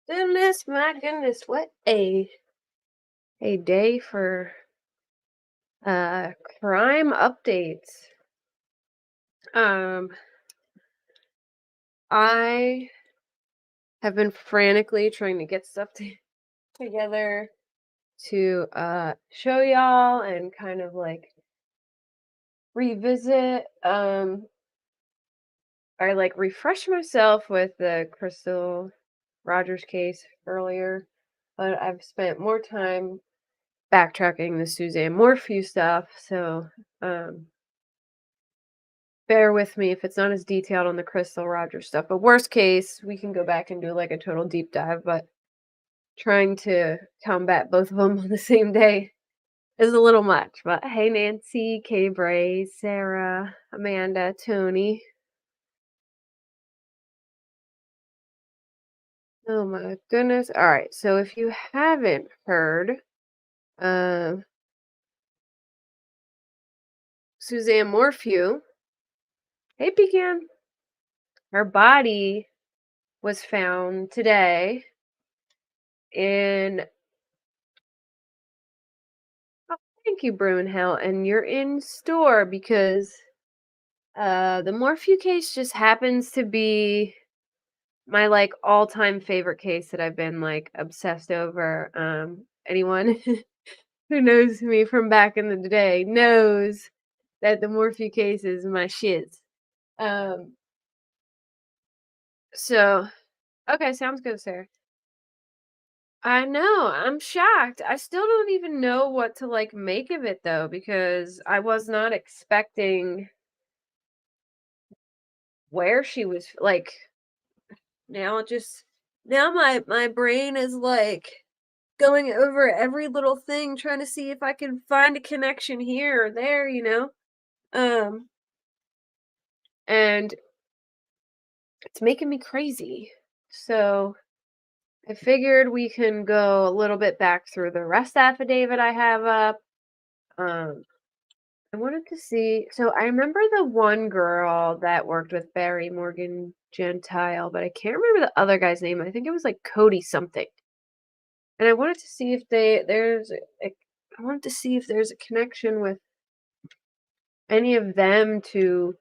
Goodness, my goodness, what a day for uh crime updates. Um I have been frantically trying to get stuff together to show y'all and kind of like revisit or like refresh myself with the Crystal Rogers case earlier, but I've spent more time backtracking the Suzanne Morphew stuff, so bear with me if it's not as detailed on the Crystal Rogers stuff. But worst case, we can go back and do like a total deep dive. But trying to combat both of them on the same day is a little much. But hey, Nancy, Kay Bray, Sarah, Amanda, Tony. Oh my goodness. All right. So if you haven't heard, uh, Suzanne Morphew, hey, Pecan, her body was found today in, oh, thank you, Broomhill, and you're in store because the Morphew case just happens to be my like all-time favorite case that I've been like obsessed over. Anyone who knows me from back in the day knows that the Morphew case is my shit. Um, so okay, sounds good, Sarah. I know, I'm shocked. I still don't even know what to like make of it though, because I was not expecting where she was like now it just now my brain is like going over every little thing trying to see if I can find a connection here or there, you know? Um and it's making me crazy. So I figured we can go a little bit back through the rest affidavit I have up. Um I wanted to see. So I remember the one girl that worked with Barry Morgan Gentile, but I can't remember the other guy's name. I think it was like Cody something. And I wanted to see if I wanted to see if there's a connection with any of them to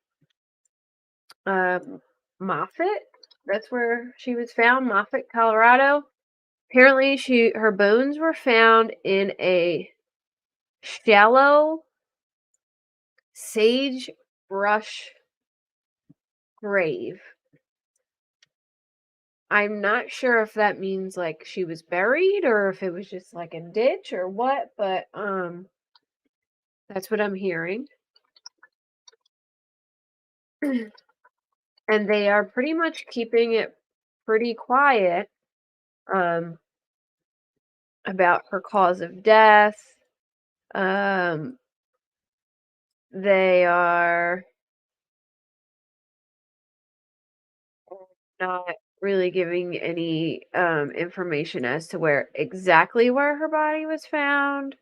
Moffat. That's where she was found, Moffat, Colorado. Apparently, her bones were found in a shallow sagebrush grave. I'm not sure if that means like she was buried or if it was just like a ditch or what, but that's what I'm hearing. And they are pretty much keeping it pretty quiet um about her cause of death. Um they are not really giving any information as to where her body was found.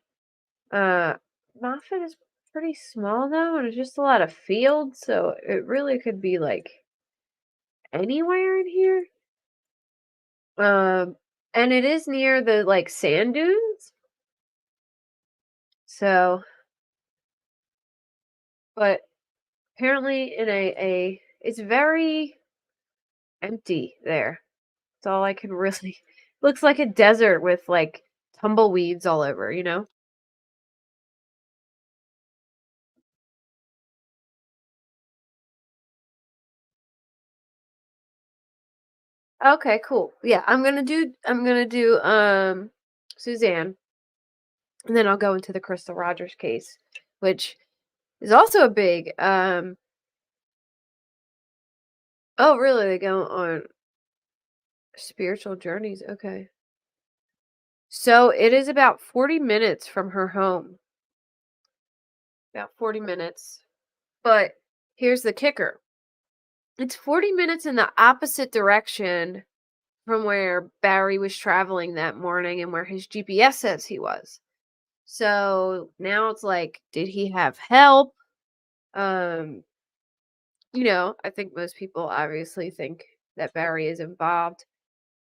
Uh, Moffat is pretty small though, and it's just a lot of fields, so it really could be like anywhere in here. Um, and it is near the, like, sand dunes, so but apparently in a it's very empty there. That's all I can really looks like a desert with, like, tumbleweeds all over, you know? Okay, cool. Yeah, I'm gonna do Suzanne, and then I'll go into the Crystal Rogers case, which is also a big oh really? They go on spiritual journeys. Okay. So it is about 40 minutes from her home. About 40 minutes. But here's the kicker. It's 40 minutes in the opposite direction from where Barry was traveling that morning and where his GPS says he was. So now it's like, did he have help? Um, I think most people obviously think that Barry is involved.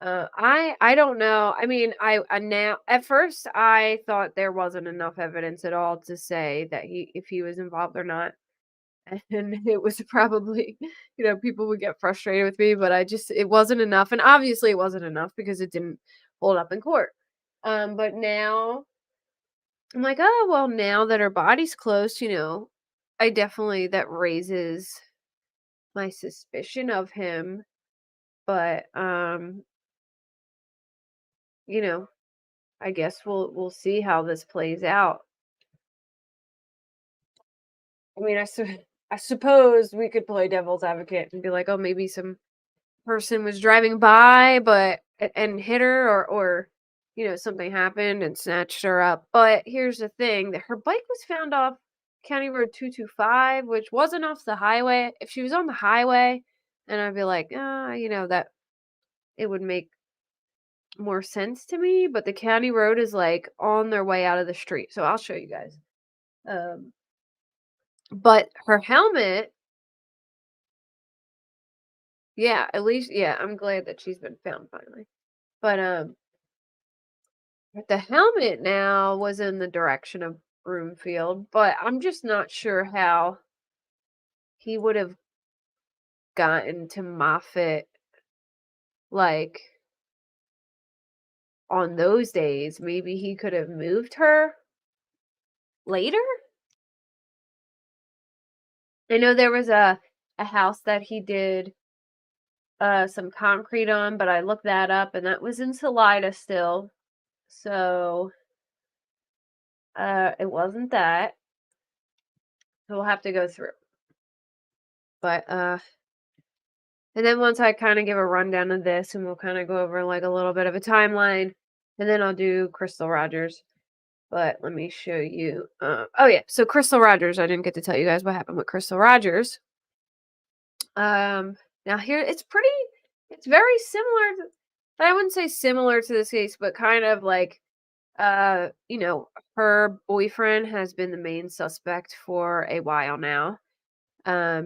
I don't know. I mean, I now at first I thought there wasn't enough evidence at all to say that he if he was involved or not. And it was probably, people would get frustrated with me, but it wasn't enough. And obviously it wasn't enough because it didn't hold up in court. But now I'm like, oh, well, now that her body's close, I definitely, that raises my suspicion of him. But, you know, I guess we'll see how this plays out. I mean, I suppose we could play devil's advocate and be like, oh, maybe some person was driving by and hit her or something happened and snatched her up. But here's the thing, that her bike was found off County Road 225, which wasn't off the highway. If she was on the highway, then I'd be like, that it would make more sense to me, but the county road is like on their way out of the street. So I'll show you guys. Um but her helmet, yeah, at least, yeah, I'm glad that she's been found finally. But the helmet now was in the direction of Broomfield, but I'm just not sure how he would have gotten to Moffat, like, on those days. Maybe he could have moved her later? I know there was a house that he did some concrete on, but I looked that up and that was in Salida still. So it wasn't that. So we'll have to go through. But and then once I kind of give a rundown of this, and we'll kind of go over like a little bit of a timeline, and then I'll do Crystal Rogers. But let me show you. Oh yeah, so Crystal Rogers. I didn't get to tell you guys what happened with Crystal Rogers. Now here it's very similar. I wouldn't say similar to this case, but kind of like, her boyfriend has been the main suspect for a while now.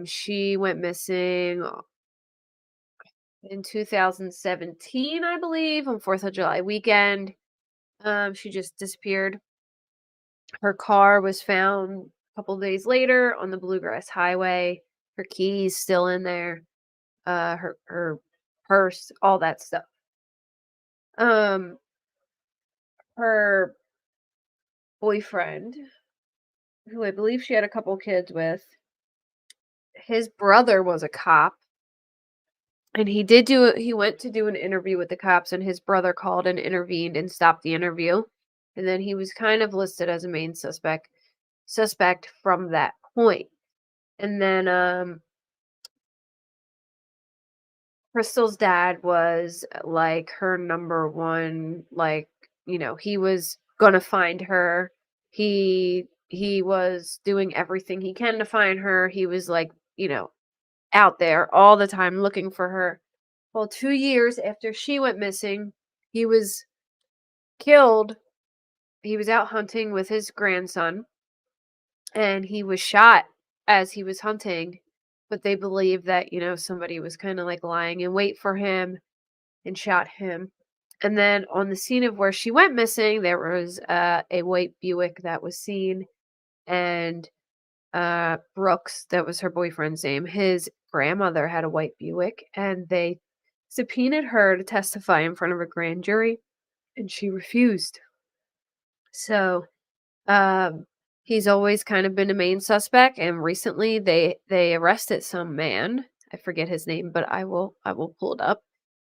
She went missing in 2017, I believe, on 4th of July weekend. She just disappeared. Her car was found a couple days later on the Bluegrass Highway. Her keys still in there. Her purse, all that stuff. Um, her boyfriend, who I believe she had a couple kids with, his brother was a cop, and he went to do an interview with the cops, and his brother called and intervened and stopped the interview. And then he was kind of listed as a main suspect from that point. And then Crystal's dad was like her number one, like, he was gonna find her. He was doing everything he can to find her. He was like, out there all the time looking for her. Well, 2 years after she went missing, he was killed. He was out hunting with his grandson, and he was shot as he was hunting. But they believe that, somebody was kind of like lying in wait for him. and shot him. And then on the scene of where she went missing, there was a white Buick that was seen, and Brooks, that was her boyfriend's name, his grandmother had a white Buick, and they subpoenaed her to testify in front of a grand jury, and she refused. So, um, he's always kind of been a main suspect, and recently they arrested some man. I forget his name, but I will pull it up.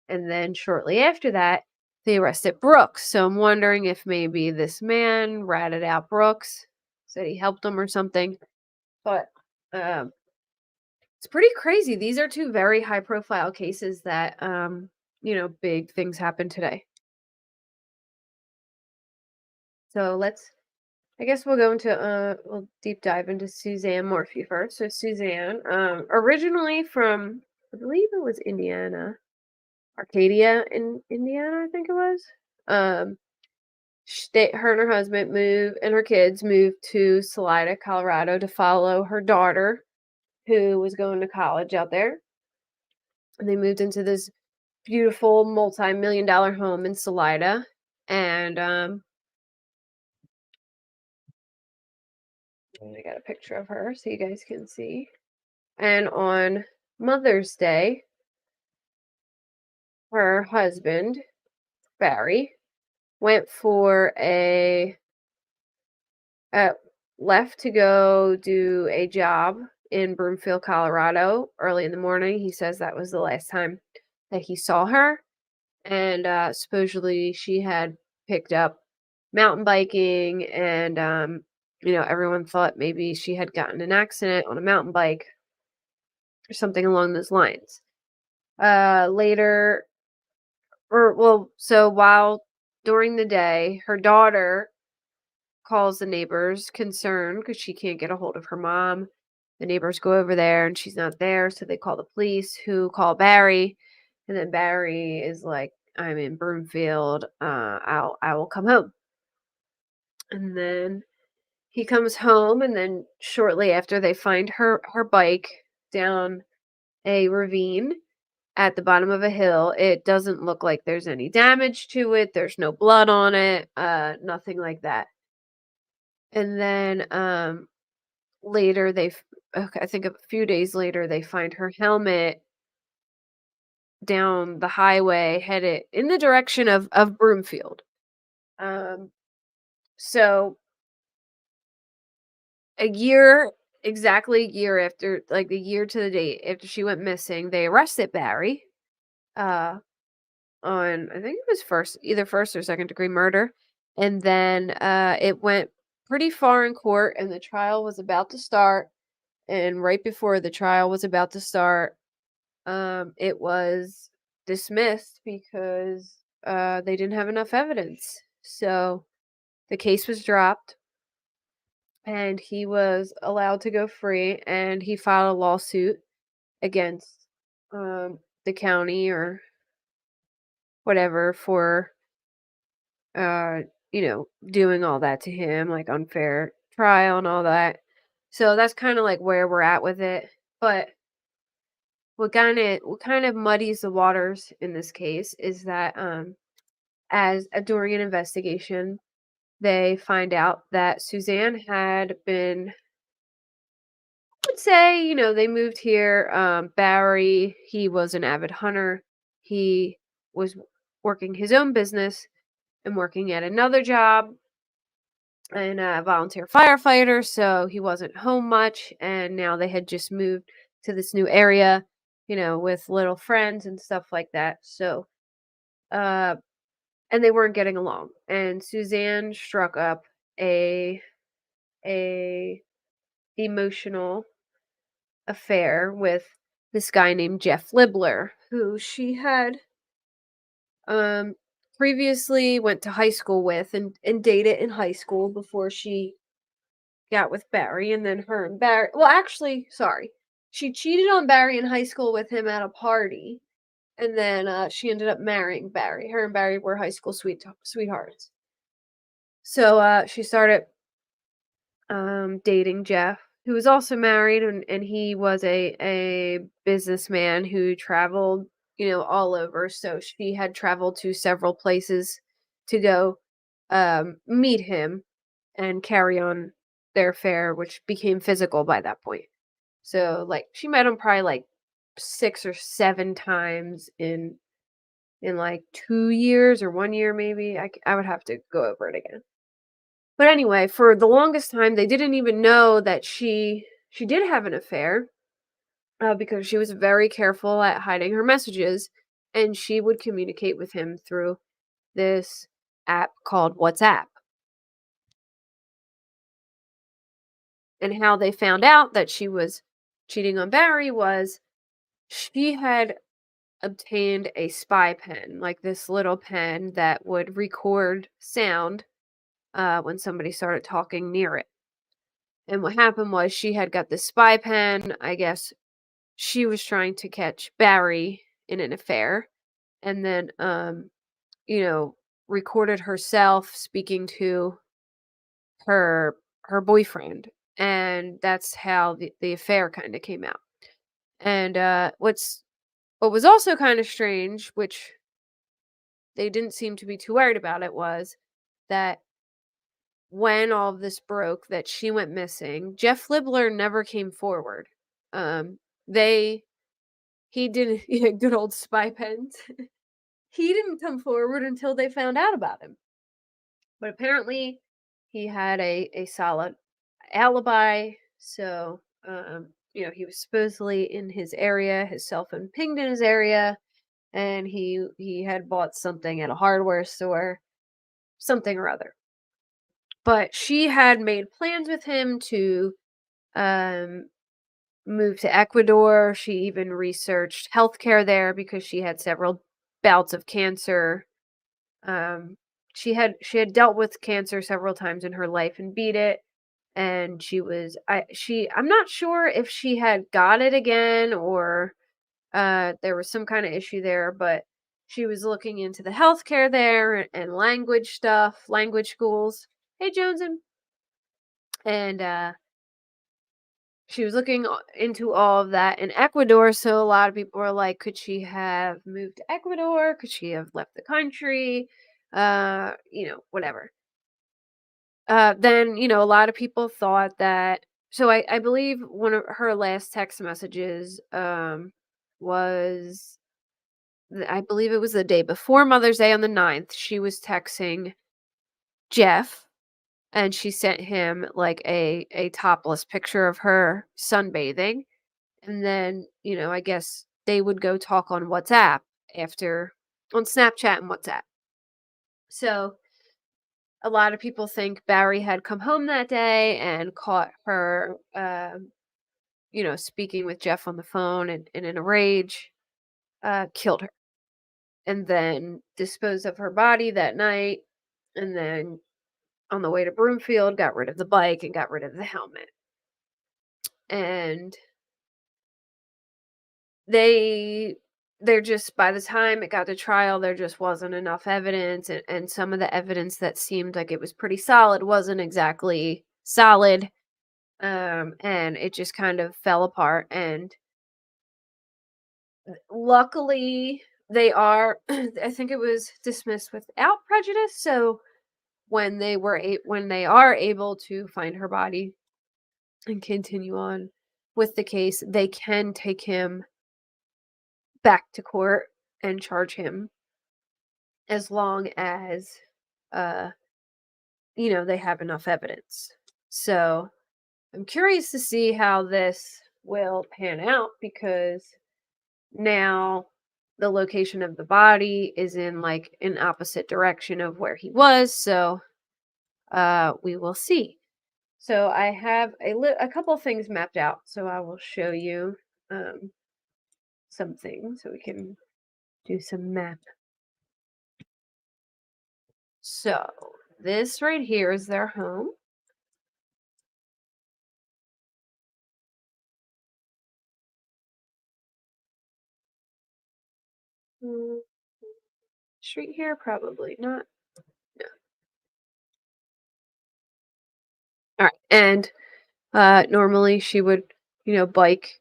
And then shortly after that, they arrested Brooks. So I'm wondering if maybe this man ratted out Brooks, said he helped him or something. But um, it's pretty crazy. These are two very high profile cases that big things happen today. So I guess we'll go into we'll deep dive into Suzanne Morphew first. So Suzanne, originally from, I believe it was Indiana, Arcadia in Indiana, I think it was. Um, her and her husband moved, and her kids moved to Salida, Colorado, to follow her daughter, who was going to college out there. And they moved into this beautiful multi-million-dollar home in Salida, and I got a picture of her so you guys can see. And on Mother's Day, her husband, Barry, went for uh, left to go do a job in Broomfield, Colorado, early in the morning. He says that was the last time that he saw her. And supposedly she had picked up mountain biking, and everyone thought maybe she had gotten an accident on a mountain bike or something along those lines. Later, so while during the day, her daughter calls the neighbors concerned because she can't get a hold of her mom. The neighbors go over there and she's not there, so they call the police, who call Barry, and then Barry is like, "I'm in Broomfield. I will come home." And then he comes home, and then shortly after, they find her bike down a ravine at the bottom of a hill. It doesn't look like there's any damage to it. There's no blood on it. Nothing like that. And then later okay, I think a few days later, they find her helmet down the highway headed in the direction of Broomfield. Um so exactly a year after, like a year to the date after she went missing, they arrested Barry uh on, I think it was either first or second degree murder. And then it went pretty far in court, and the trial was about to start. And right before the trial was about to start, it was dismissed because they didn't have enough evidence. So the case was dropped, and he was allowed to go free. And he filed a lawsuit against the county or whatever for uh, doing all that to him, like unfair trial and all that. So that's kind of like where we're at with it. But what kind of muddies the waters in this case is that as during an investigation, they find out that Suzanne had been, I would say, they moved here. Barry, he was an avid hunter. He was working his own business and working at another job, and a volunteer firefighter, so he wasn't home much. And now they had just moved to this new area, with little friends and stuff like that. So, uh, and they weren't getting along. And Suzanne struck up a a emotional affair with this guy named Jeff Libler, who she had um previously went to high school with, and dated in high school before she got with Barry. And then her and Barry, well, actually, sorry. She cheated on Barry in high school with him at a party, and then she ended up marrying Barry. Her and Barry were high school sweethearts. So she started dating Jeff, who was also married, and he was a businessman who traveled all over. So she had traveled to several places to go meet him and carry on their affair, which became physical by that point. So like she met him probably like 6 or 7 times in like 2 years or 1 year maybe. I would have to go over it again. But anyway, for the longest time, they didn't even know that she did have an affair, because she was very careful at hiding her messages, and she would communicate with him through this app called WhatsApp. And how they found out that she was cheating on Barry was she had obtained a spy pen, like this little pen that would record sound when somebody started talking near it. And what happened was she had got this spy pen. I guess she was trying to catch Barry in an affair, and then you know, recorded herself speaking to her boyfriend, and that's how the affair kind of came out. And what was also kind of strange, which they didn't seem to be too worried about it, was that when all of this broke, that she went missing, Jeff Libler never came forward. They he didn't yeah, good old spy pens. He didn't come forward until they found out about him. But apparently he had a solid alibi, so he was supposedly in his area, his cell phone pinged in his area, and he had bought something at a hardware store, something or other. But she had made plans with him to um move to Ecuador. She even researched healthcare there because she had several bouts of cancer. Um she had dealt with cancer several times in her life and beat it, and I'm not sure if she had got it again, or there was some kind of issue there, but she was looking into the healthcare there and language stuff, language schools. Hey, Joneson. And she was looking into all of that in Ecuador. So a lot of people were like, could she have moved to Ecuador? Could she have left the country? Whatever. Then, a lot of people thought that. So I believe one of her last text messages was I believe it was the day before Mother's Day on the 9th. She was texting Jeff, and she sent him like a topless picture of her sunbathing. And then, I guess they would go talk on WhatsApp after, on Snapchat and WhatsApp. So a lot of people think Barry had come home that day and caught her, speaking with Jeff on the phone, and in a rage, killed her. And then disposed of her body that night. And then on the way to Broomfield, got rid of the bike and got rid of the helmet. And they're just, by the time it got to trial, there just wasn't enough evidence, and some of the evidence that seemed like it was pretty solid wasn't exactly solid. And it just kind of fell apart. And luckily they are I think it was dismissed without prejudice. So when they are able to find her body and continue on with the case, they can take him back to court and charge him, as long as uh they have enough evidence. So I'm curious to see how this will pan out, because now the location of the body is in like an opposite direction of where he was. So we will see. So I have a couple of things mapped out, so I will show you um something so we can do some map. So this right here is their home. Mm, Street here, probably not. No. All right, and normally she would, bike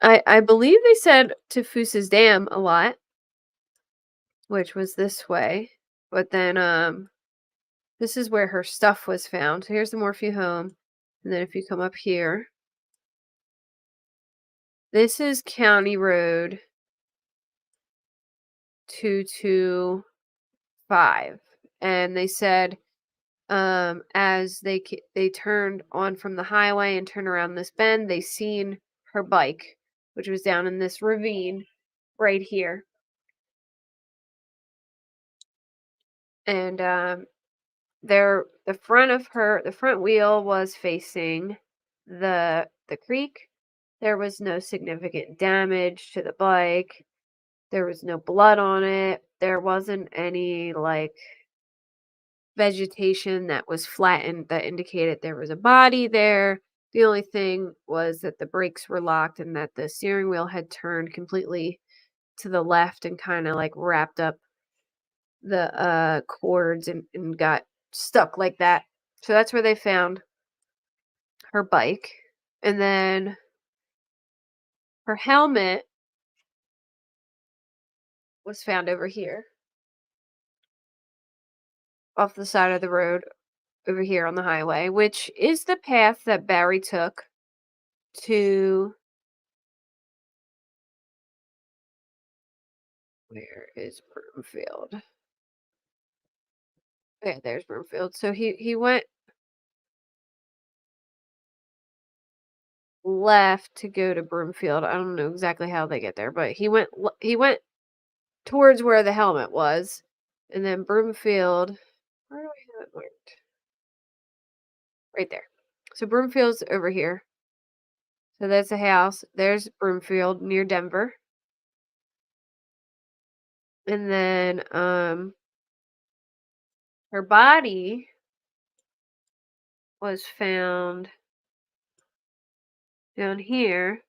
I believe they said to Foose's Dam a lot, which was this way. But then this is where her stuff was found. So here's the Morphew home. And then if you come up here, this is County Road 225. And they said as they turned on from the highway and turned around this bend, they seen her bike, which was down in this ravine right here. And the front wheel was facing the creek. There was no significant damage to the bike. There was no blood on it. There wasn't any like vegetation that was flattened that indicated there was a body there. The only thing was that the brakes were locked and that the steering wheel had turned completely to the left and kind of like wrapped up the cords and got stuck like that. So that's where they found her bike. And then her helmet was found over here off the side of the road over here on the highway, which is the path that Barry took to where is Broomfield? Yeah, there's Broomfield. So he went left to go to Broomfield. I don't know exactly how they get there, but he went towards where the helmet was, and then Broomfield. Where do I have it marked? Right there. So Broomfield's over here. So that's a house. There's Broomfield near Denver. And then her body was found down here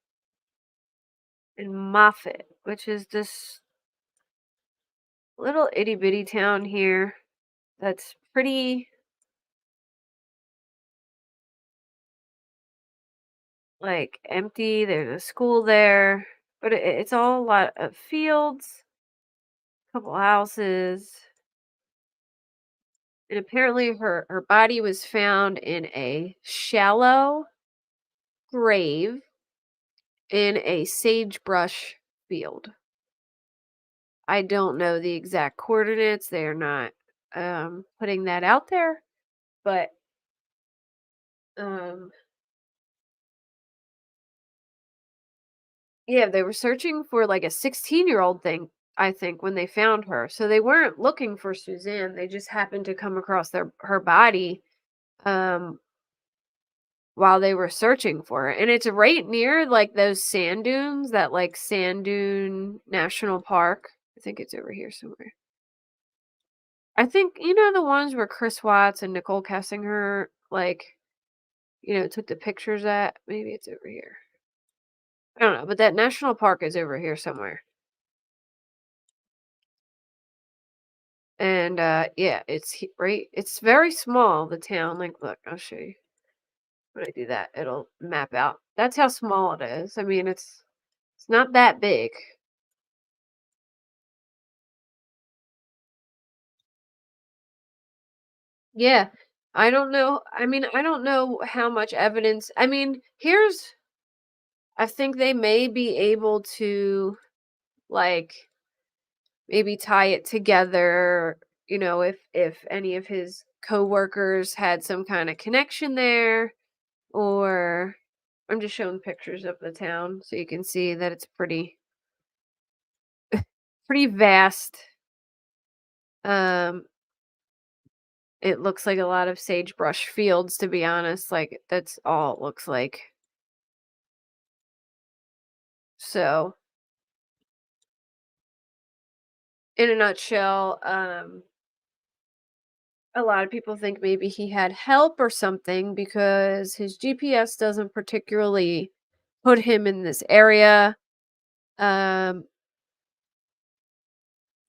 in Moffett, which is this little itty bitty town here that's pretty like empty. There's a school there, but it's all a lot of fields, couple houses. And apparently her body was found in a shallow grave in a sagebrush field. I don't know the exact coordinates. They are not putting that out there, but um yeah, they were searching for like a 16-year-old thing, I think, when they found her. So they weren't looking for Suzanne. They just happened to come across her body um while they were searching for her. And it's right near like those sand dunes, that like Sand Dune National Park. I think it's over here somewhere. I think the ones where Chris Watts and Nicole Kessinger like, took the pictures at. Maybe it's over here. I don't know, but that national park is over here somewhere. And yeah, right. It's very small, the town. Like, look, I'll show you. When I do that, it'll map out. That's how small it is. I mean, it's not that big. Yeah. I don't know. I mean, I don't know how much evidence. I mean, I think they may be able to like maybe tie it together, if any of his coworkers had some kind of connection there, or I'm just showing pictures of the town so you can see that it's pretty vast. Um it looks like a lot of sagebrush fields, to be honest. Like that's all it looks like. So, in a nutshell, a lot of people think maybe he had help or something because his GPS doesn't particularly put him in this area. Um,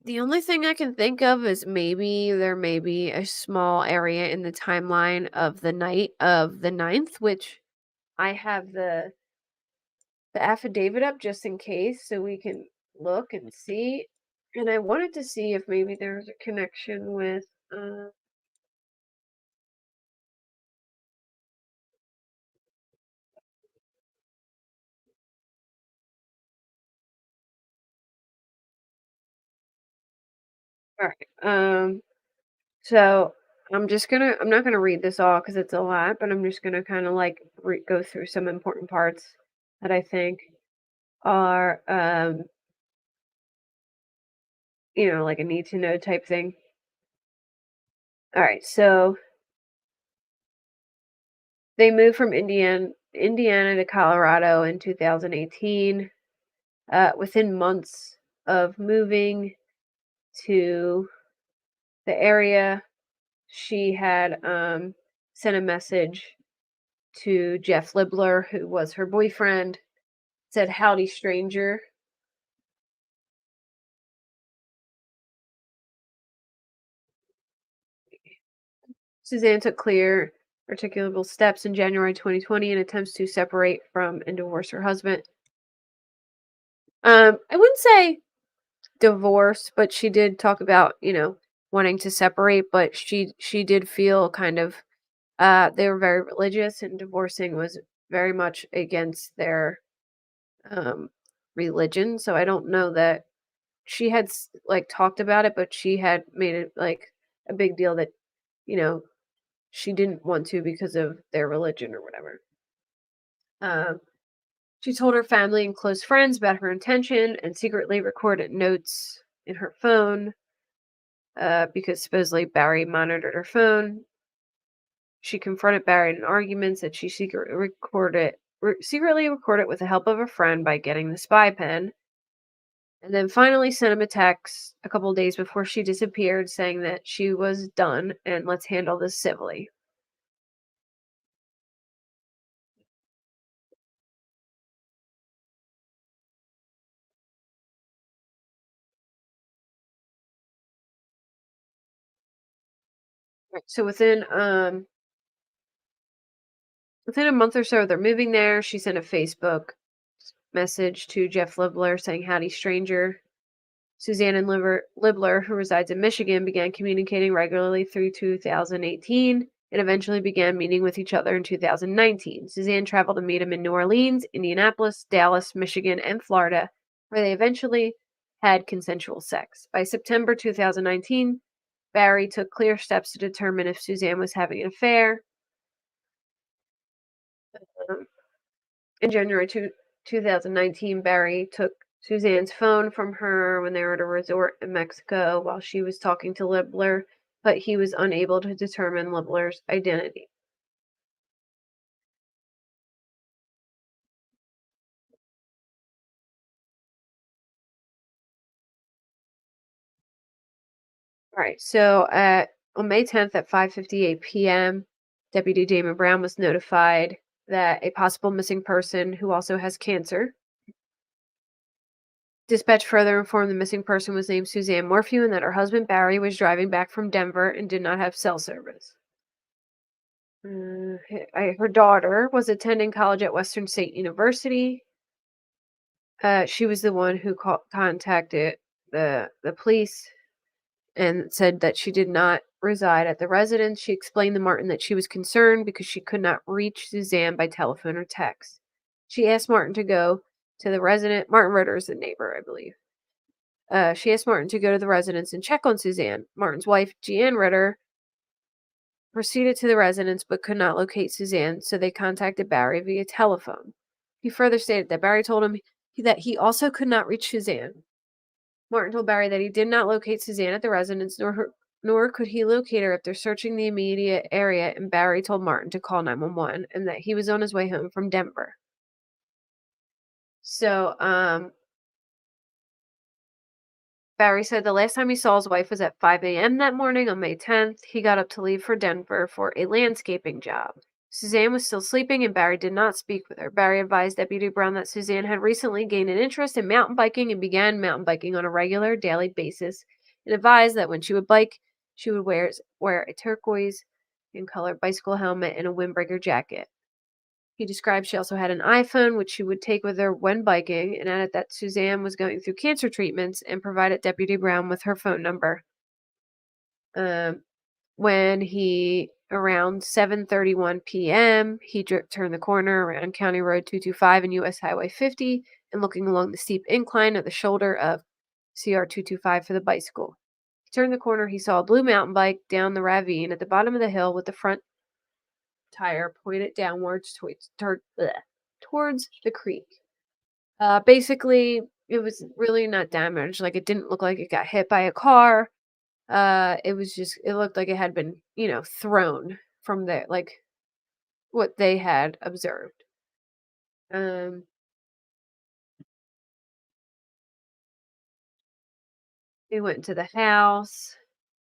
the only thing I can think of is maybe there may be a small area in the timeline of the night of the 9th, which I have the affidavit up just in case so we can look and see. And I wanted to see if maybe there's a connection with all right. So I'm not gonna read this all because it's a lot, but I'm just gonna kind of like go through some important parts that I think are like a need to know type thing. All right, so they moved from Indiana to Colorado in 2018. Within months of moving to the area, she had sent a message to Jeff Libler, who was her boyfriend, said, "Howdy, stranger." Suzanne took clear, articulable steps in January 2020 in attempts to separate from and divorce her husband. I wouldn't say divorce, but she did talk about, wanting to separate, but she did feel kind of they were very religious and divorcing was very much against their um religion. So I don't know that she had like talked about it, but she had made it like a big deal that, you know, she didn't want to because of their religion or whatever. Um she told her family and close friends about her intention and secretly recorded notes in her phone because supposedly Barry monitored her phone. She confronted Barry in arguments that she secretly recorded with the help of a friend by getting the spy pen, and then finally sent him a text a couple days before she disappeared saying that she was done and let's handle this civilly. Right. So within a month or so of their moving there, she sent a Facebook message to Jeff Libler saying, "Howdy, stranger." Suzanne and Libler, who resides in Michigan, began communicating regularly through 2018 and eventually began meeting with each other in 2019. Suzanne traveled to meet him in New Orleans, Indianapolis, Dallas, Michigan, and Florida, where they eventually had consensual sex. By September 2019, Barry took clear steps to determine if Suzanne was having an affair. Um, In January 2019, Barry took Suzanne's phone from her when they were at a resort in Mexico while she was talking to Libler, but he was unable to determine Libler's identity. All right, so on May 10th at 5:58 p.m., Deputy Damon Brown was notified that a possible missing person who also has cancer. Dispatch further informed the missing person was named Suzanne Morphew and that her husband Barry was driving back from Denver and did not have cell service. Her daughter was attending college at Western State University. She was the one who contacted the police and said that she did not reside at the residence. She explained to Martin that she was concerned because she could not reach Suzanne by telephone or text. She asked Martin to go to the resident. Martin Ritter is the neighbor, I believe. She asked Martin to go to the residence and check on Suzanne. Martin's wife, Jeanne Ritter, proceeded to the residence but could not locate Suzanne, so they contacted Barry via telephone. He further stated that Barry told him that he also could not reach Suzanne. Martin told Barry that he did not locate Suzanne at the residence, nor could he locate her after searching the immediate area, and Barry told Martin to call 911 and that he was on his way home from Denver. So, Barry said the last time he saw his wife was at 5 a.m. that morning on May 10th. He got up to leave for Denver for a landscaping job. Suzanne was still sleeping and Barry did not speak with her. Barry advised Deputy Brown that Suzanne had recently gained an interest in mountain biking and began mountain biking on a regular daily basis, and advised that when she would bike, she would wear a turquoise in color bicycle helmet and a windbreaker jacket. He described she also had an iPhone, which she would take with her when biking, and added that Suzanne was going through cancer treatments and provided Deputy Brown with her phone number. Um, when he around 7:31 p.m. he turned the corner around County Road 225 and US Highway 50 and looking along the steep incline at the shoulder of CR 225 for the bicycle. He turned the corner, he saw a blue mountain bike down the ravine at the bottom of the hill with the front tire pointed downwards towards the creek. Basically, it was really not damaged. Like, it didn't look like it got hit by a car. It looked like it had been, thrown from there, like what they had observed. Um, they went into the house.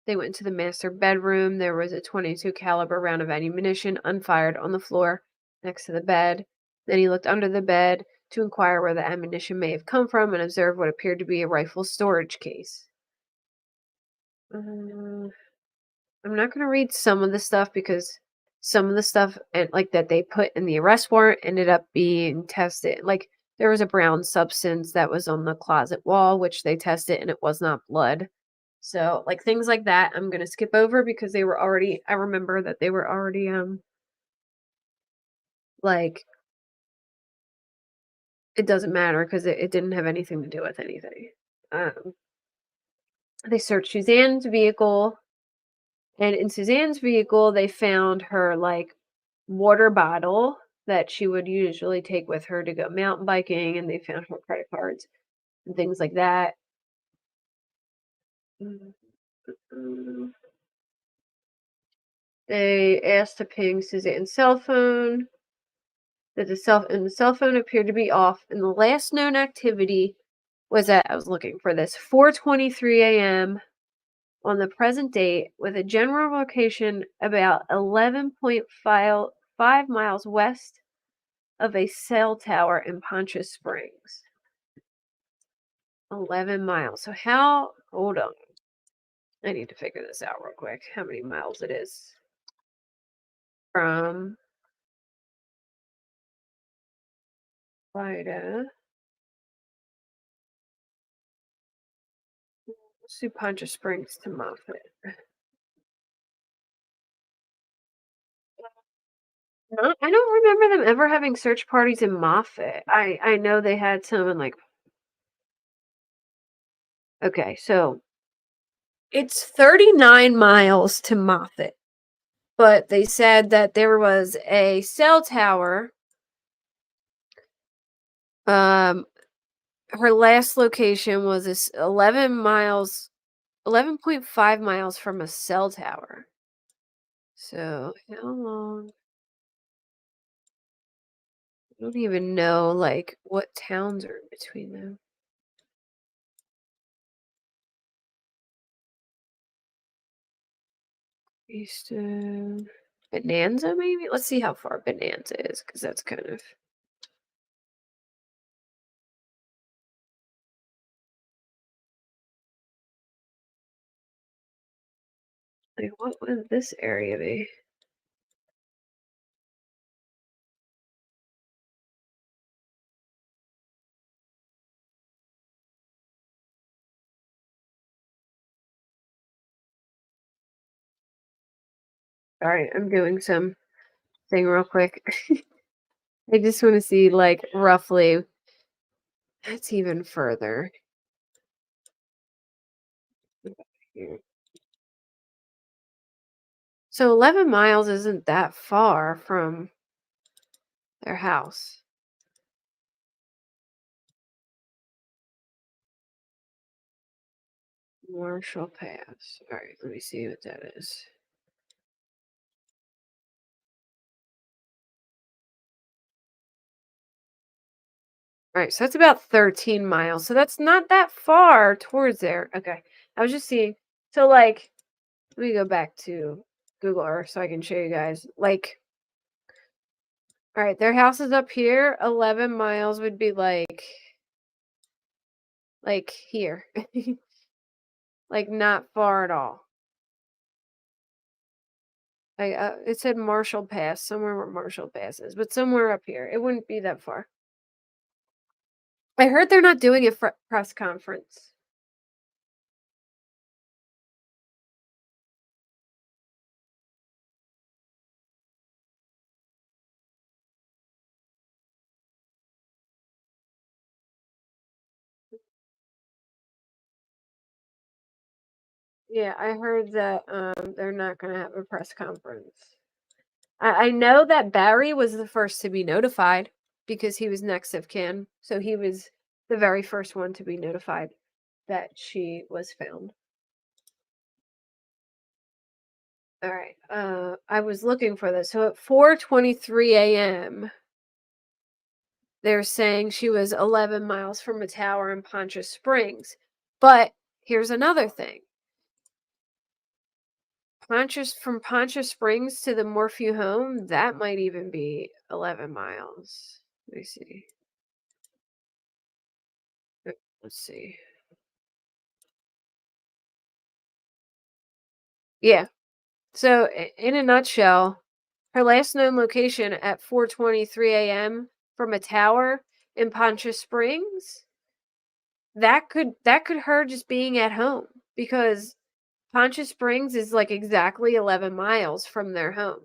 They went into the master bedroom. There was a 22 caliber round of ammunition unfired on the floor next to the bed. Then he looked under the bed to inquire where the ammunition may have come from and observed what appeared to be a rifle storage case. Uh, I'm not going to read some of the stuff because some of the stuff and like that they put in the arrest warrant ended up being tested. Like there was a brown substance that was on the closet wall, which they tested and it was not blood. So like things like that, I'm going to skip over because they were already, I remember that they were already, like, it doesn't matter because it didn't have anything to do with anything. Um, they searched Suzanne's vehicle, and in Suzanne's vehicle, they found her like water bottle that she would usually take with her to go mountain biking, and they found her credit cards and things like that. Mm, mm. They asked to ping Suzanne's cell phone. That the cell phone appeared to be off, and the last known activity was at I was looking for this 4:23 a.m. on the present date, with a general location about 11.5 miles west of a cell tower in Poncha Springs. 11 miles. So how, hold on. I need to figure this out real quick. How many miles it is from Vida. Let's do Poncha Springs to Moffett. I don't remember them ever having search parties in Moffett. I know they had some in like. Okay, so it's 39 miles to Moffett, but they said that there was a cell tower. Um, her last location was this 11.5 miles from a cell tower. So how long? I don't even know like what towns are in between them. Easton. Bonanza, maybe? Let's see how far Bonanza is, because that's kind of. Like, what would this area be? Sorry, I'm doing some thing real quick. I just want to see, like, roughly. That's even further. Here. So 11 miles isn't that far from their house. Marshall Pass. All right, let me see what that is. All right, so that's about 13 miles. So that's not that far towards there. Okay, I was just seeing. So, like, let me go back to Google Earth so I can show you guys. Like, all right, their house is up here. 11 miles would be like here. Like, not far at all. It said Marshall Pass, somewhere where Marshall Pass is, but somewhere up here. It wouldn't be that far. I heard they're not doing a press conference. Yeah, I heard that they're not gonna have a press conference. I know that Barry was the first to be notified because he was next of kin. So he was the very first one to be notified that she was found. All right. I was looking for this. So at 4:23 a.m., they're saying she was 11 miles from a tower in Poncha Springs. But here's another thing. From Poncha Springs to the Morphew home, that might even be 11 miles. Let me see. Let's see. Yeah. So, in a nutshell, her last known location at 4:23 a.m. from a tower in Poncha Springs, that could her just being at home because Poncha Springs is like exactly 11 miles from their home.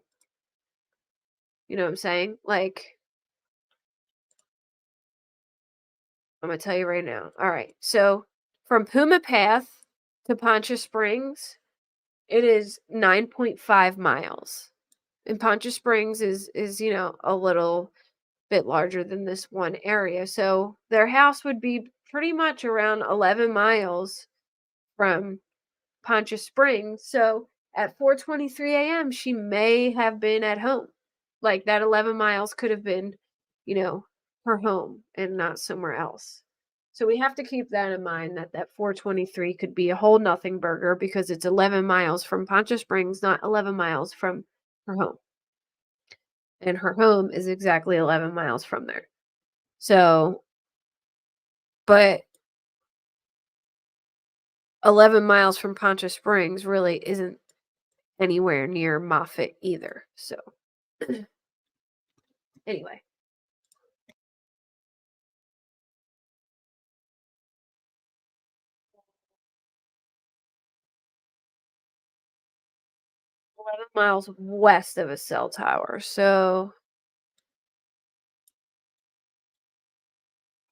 You know what I'm saying? Like, I'm gonna tell you right now. All right. So, from Puma Path to Poncha Springs, it is 9.5 miles. And Poncha Springs is, a little bit larger than this one area. So their house would be pretty much around 11 miles from Poncha Springs. So at 4:23 a.m., she may have been at home. Like that 11 miles could have been, you know, her home and not somewhere else. So we have to keep that in mind that 4:23 could be a whole nothing burger because it's 11 miles from Poncha Springs, not 11 miles from her home. And her home is exactly 11 miles from there. So, but 11 miles from Poncha Springs really isn't anywhere near Moffat either. So, anyway, 11 miles west of a cell tower. So,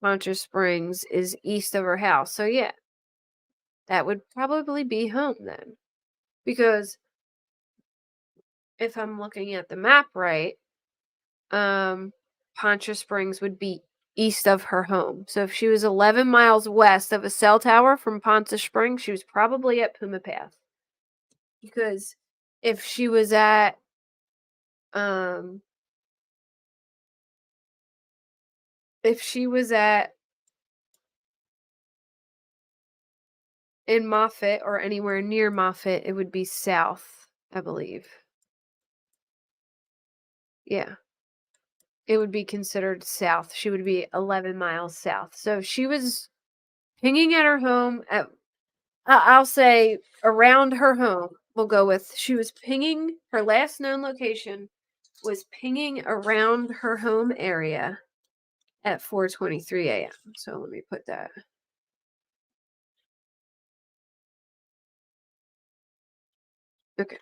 Poncha Springs is east of her house. So, yeah, that would probably be home then. Because if I'm looking at the map right, Poncha Springs would be east of her home. So if she was 11 miles west of a cell tower from Poncha Springs, she was probably at Puma Path. Because if she was at um if she was at in Moffat or anywhere near Moffat, it would be south, I believe. Yeah. It would be considered south. She would be 11 miles south. So if she was pinging at her home at I'll say around her home. We'll go with she was pinging her last known location was pinging around her home area at 4:23 a.m. So let me put that. Okay,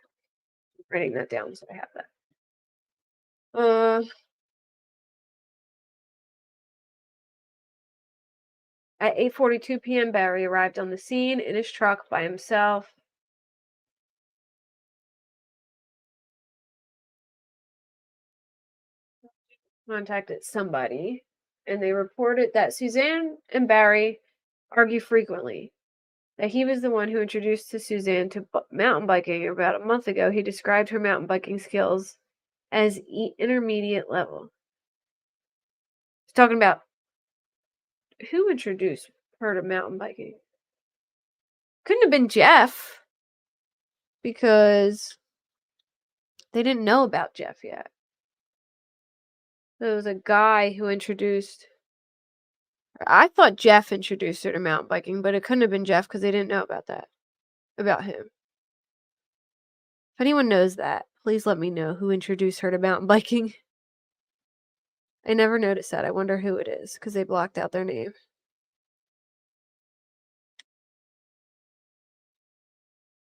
writing that down so I have that. At 8:42 p.m., Barry arrived on the scene in his truck by himself. Contacted somebody, and they reported that Suzanne and Barry argue frequently. That he was the one who introduced to Suzanne to mountain biking about a month ago. He described her mountain biking skills as intermediate level. He's talking about who introduced her to mountain biking. Couldn't have been Jeff because they didn't know about Jeff yet. So it was a guy who introduced. I thought Jeff introduced her to mountain biking, but it couldn't have been Jeff because they didn't know about that, about him. If anyone knows that, Please let me know who introduced her to mountain biking. I never noticed that. I wonder who it is, because they blocked out their name.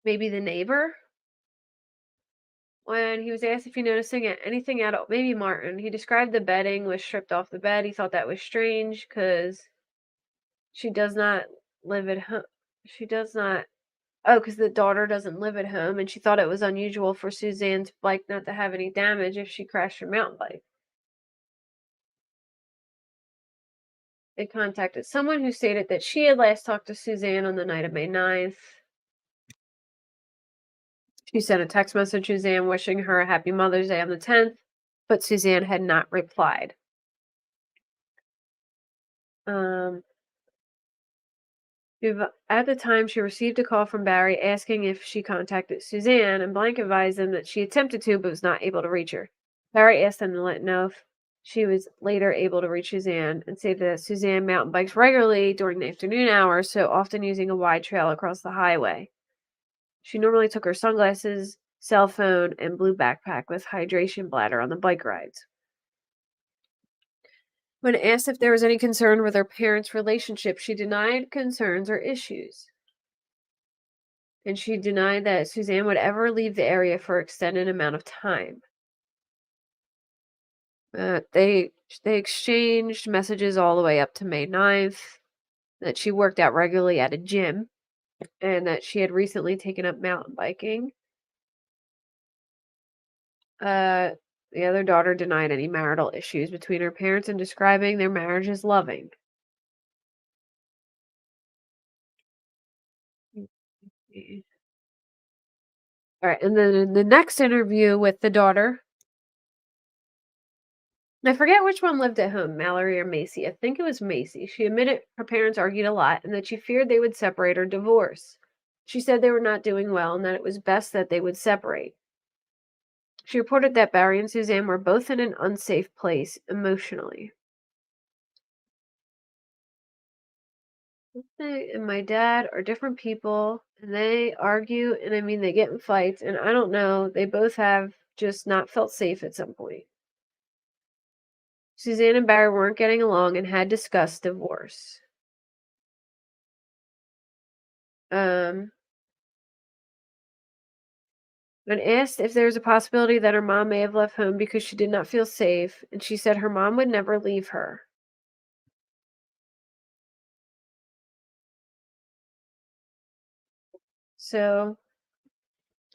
Maybe the neighbor? When he was asked if he noticing anything at all, maybe Martin, he described the bedding was stripped off the bed. He thought that was strange because she does not live at home. She does not. Oh, because the daughter doesn't live at home, and she thought it was unusual for Suzanne's bike not to have any damage if she crashed her mountain bike. They contacted someone who stated that she had last talked to Suzanne on the night of May 9th. She sent a text message to Suzanne wishing her a happy Mother's Day on the 10th, but Suzanne had not replied. At the time, she received a call from Barry asking if she contacted Suzanne, and Blank advised them that she attempted to but was not able to reach her. Barry asked them to let know if she was later able to reach Suzanne and said that Suzanne mountain bikes regularly during the afternoon hours, so often using a wide trail across the highway. She normally took her sunglasses, cell phone, and blue backpack with hydration bladder on the bike rides. When asked if there was any concern with her parents' relationship, she denied concerns or issues. And she denied that Suzanne would ever leave the area for an extended amount of time. They exchanged messages all the way up to May 9th, that she worked out regularly at a gym, and that she had recently taken up mountain biking. The other daughter denied any marital issues between her parents and describing their marriage as loving. All right, and then in the next interview with the daughter, I forget which one lived at home, Mallory or Macy. I think it was Macy. She admitted her parents argued a lot and that she feared they would separate or divorce. She said they were not doing well and that it was best that they would separate. She reported that Barry and Suzanne were both in an unsafe place emotionally. And my dad are different people, and they argue, and I mean, they get in fights, and I don't know, they both have just not felt safe at some point. Suzanne and Barry weren't getting along and had discussed divorce. When asked if there was a possibility that her mom may have left home because she did not feel safe, and she said her mom would never leave her. So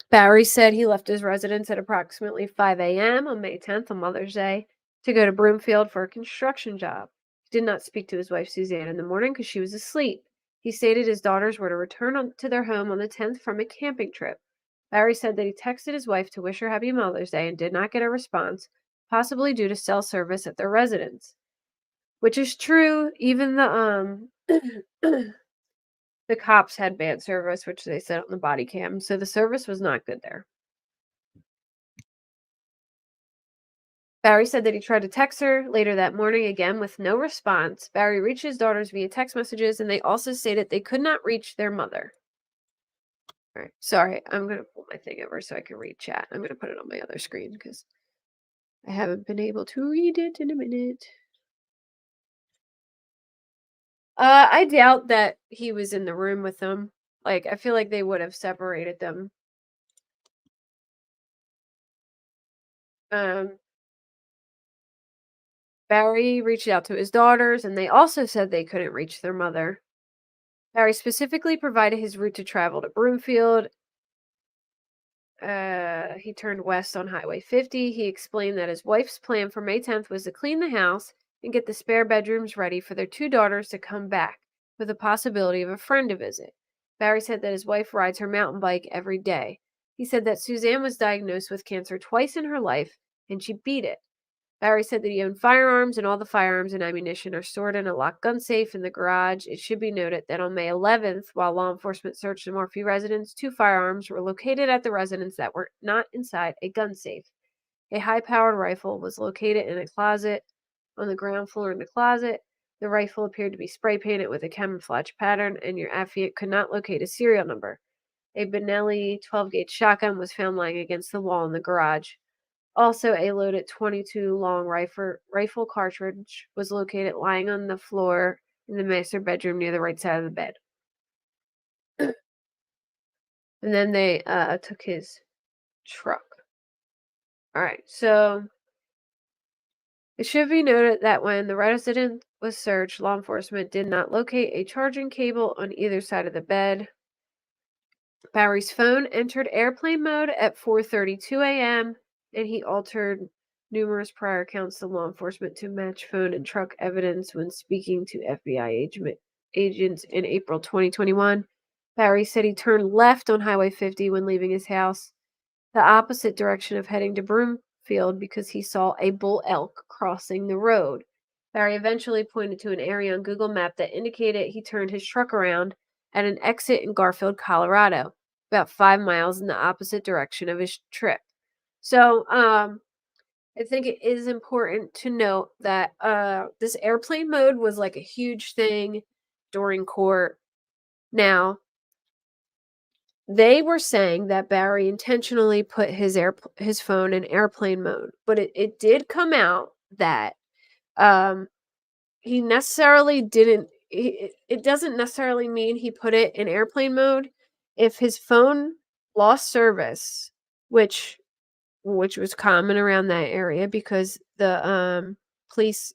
Barry said he left his residence at approximately 5 a.m. on May 10th, on Mother's Day, to go to Broomfield for a construction job. He did not speak to his wife Suzanne in the morning because she was asleep. He stated his daughters were to return to their home on the 10th from a camping trip. Barry said that he texted his wife to wish her happy Mother's Day and did not get a response, possibly due to cell service at their residence. Which is true. Even the the cops had bad service, which they said on the body cam, so the service was not good there. Barry said that he tried to text her later that morning again with no response. Barry reached his daughters via text messages, and they also stated they could not reach their mother. All right, sorry, I'm going to pull my thing over so I can read chat. I'm going to put it on my other screen because I haven't been able to read it in a minute. I doubt that he was in the room with them. Like, I feel like they would have separated them. Barry reached out to his daughters, and they also said they couldn't reach their mother. Barry specifically provided his route to travel to Broomfield. He turned west on Highway 50. He explained that his wife's plan for May 10th was to clean the house and get the spare bedrooms ready for their two daughters to come back, with the possibility of a friend to visit. Barry said that his wife rides her mountain bike every day. He said that Suzanne was diagnosed with cancer twice in her life, and she beat it. Barry said that he owned firearms, and all the firearms and ammunition are stored in a locked gun safe in the garage. It should be noted that on May 11th, while law enforcement searched the Morphew residence, two firearms were located at the residence that were not inside a gun safe. A high-powered rifle was located in a closet on the ground floor in the closet. The rifle appeared to be spray painted with a camouflage pattern, and your affiant could not locate a serial number. A Benelli 12-gauge shotgun was found lying against the wall in the garage. Also, a loaded 22 long rifle cartridge was located lying on the floor in the master bedroom near the right side of the bed. And then they took his truck. All right, so it should be noted that when the residence was searched, law enforcement did not locate a charging cable on either side of the bed. Bowery's phone entered airplane mode at 4:32 a.m., and he altered numerous prior accounts to law enforcement to match phone and truck evidence when speaking to FBI agents in April 2021. Bowery said he turned left on Highway 50 when leaving his house, the opposite direction of heading to Broomfield, because he saw a bull elk crossing the road. Barry eventually pointed to an area on Google Map that indicated he turned his truck around at an exit in Garfield, Colorado, about 5 miles in the opposite direction of his trip. So, I think it is important to note that this airplane mode was like a huge thing during court. Now, they were saying that Barry intentionally put his phone in airplane mode, but it did come out that um, he necessarily didn't. It doesn't necessarily mean he put it in airplane mode. If his phone lost service, which was common around that area because the police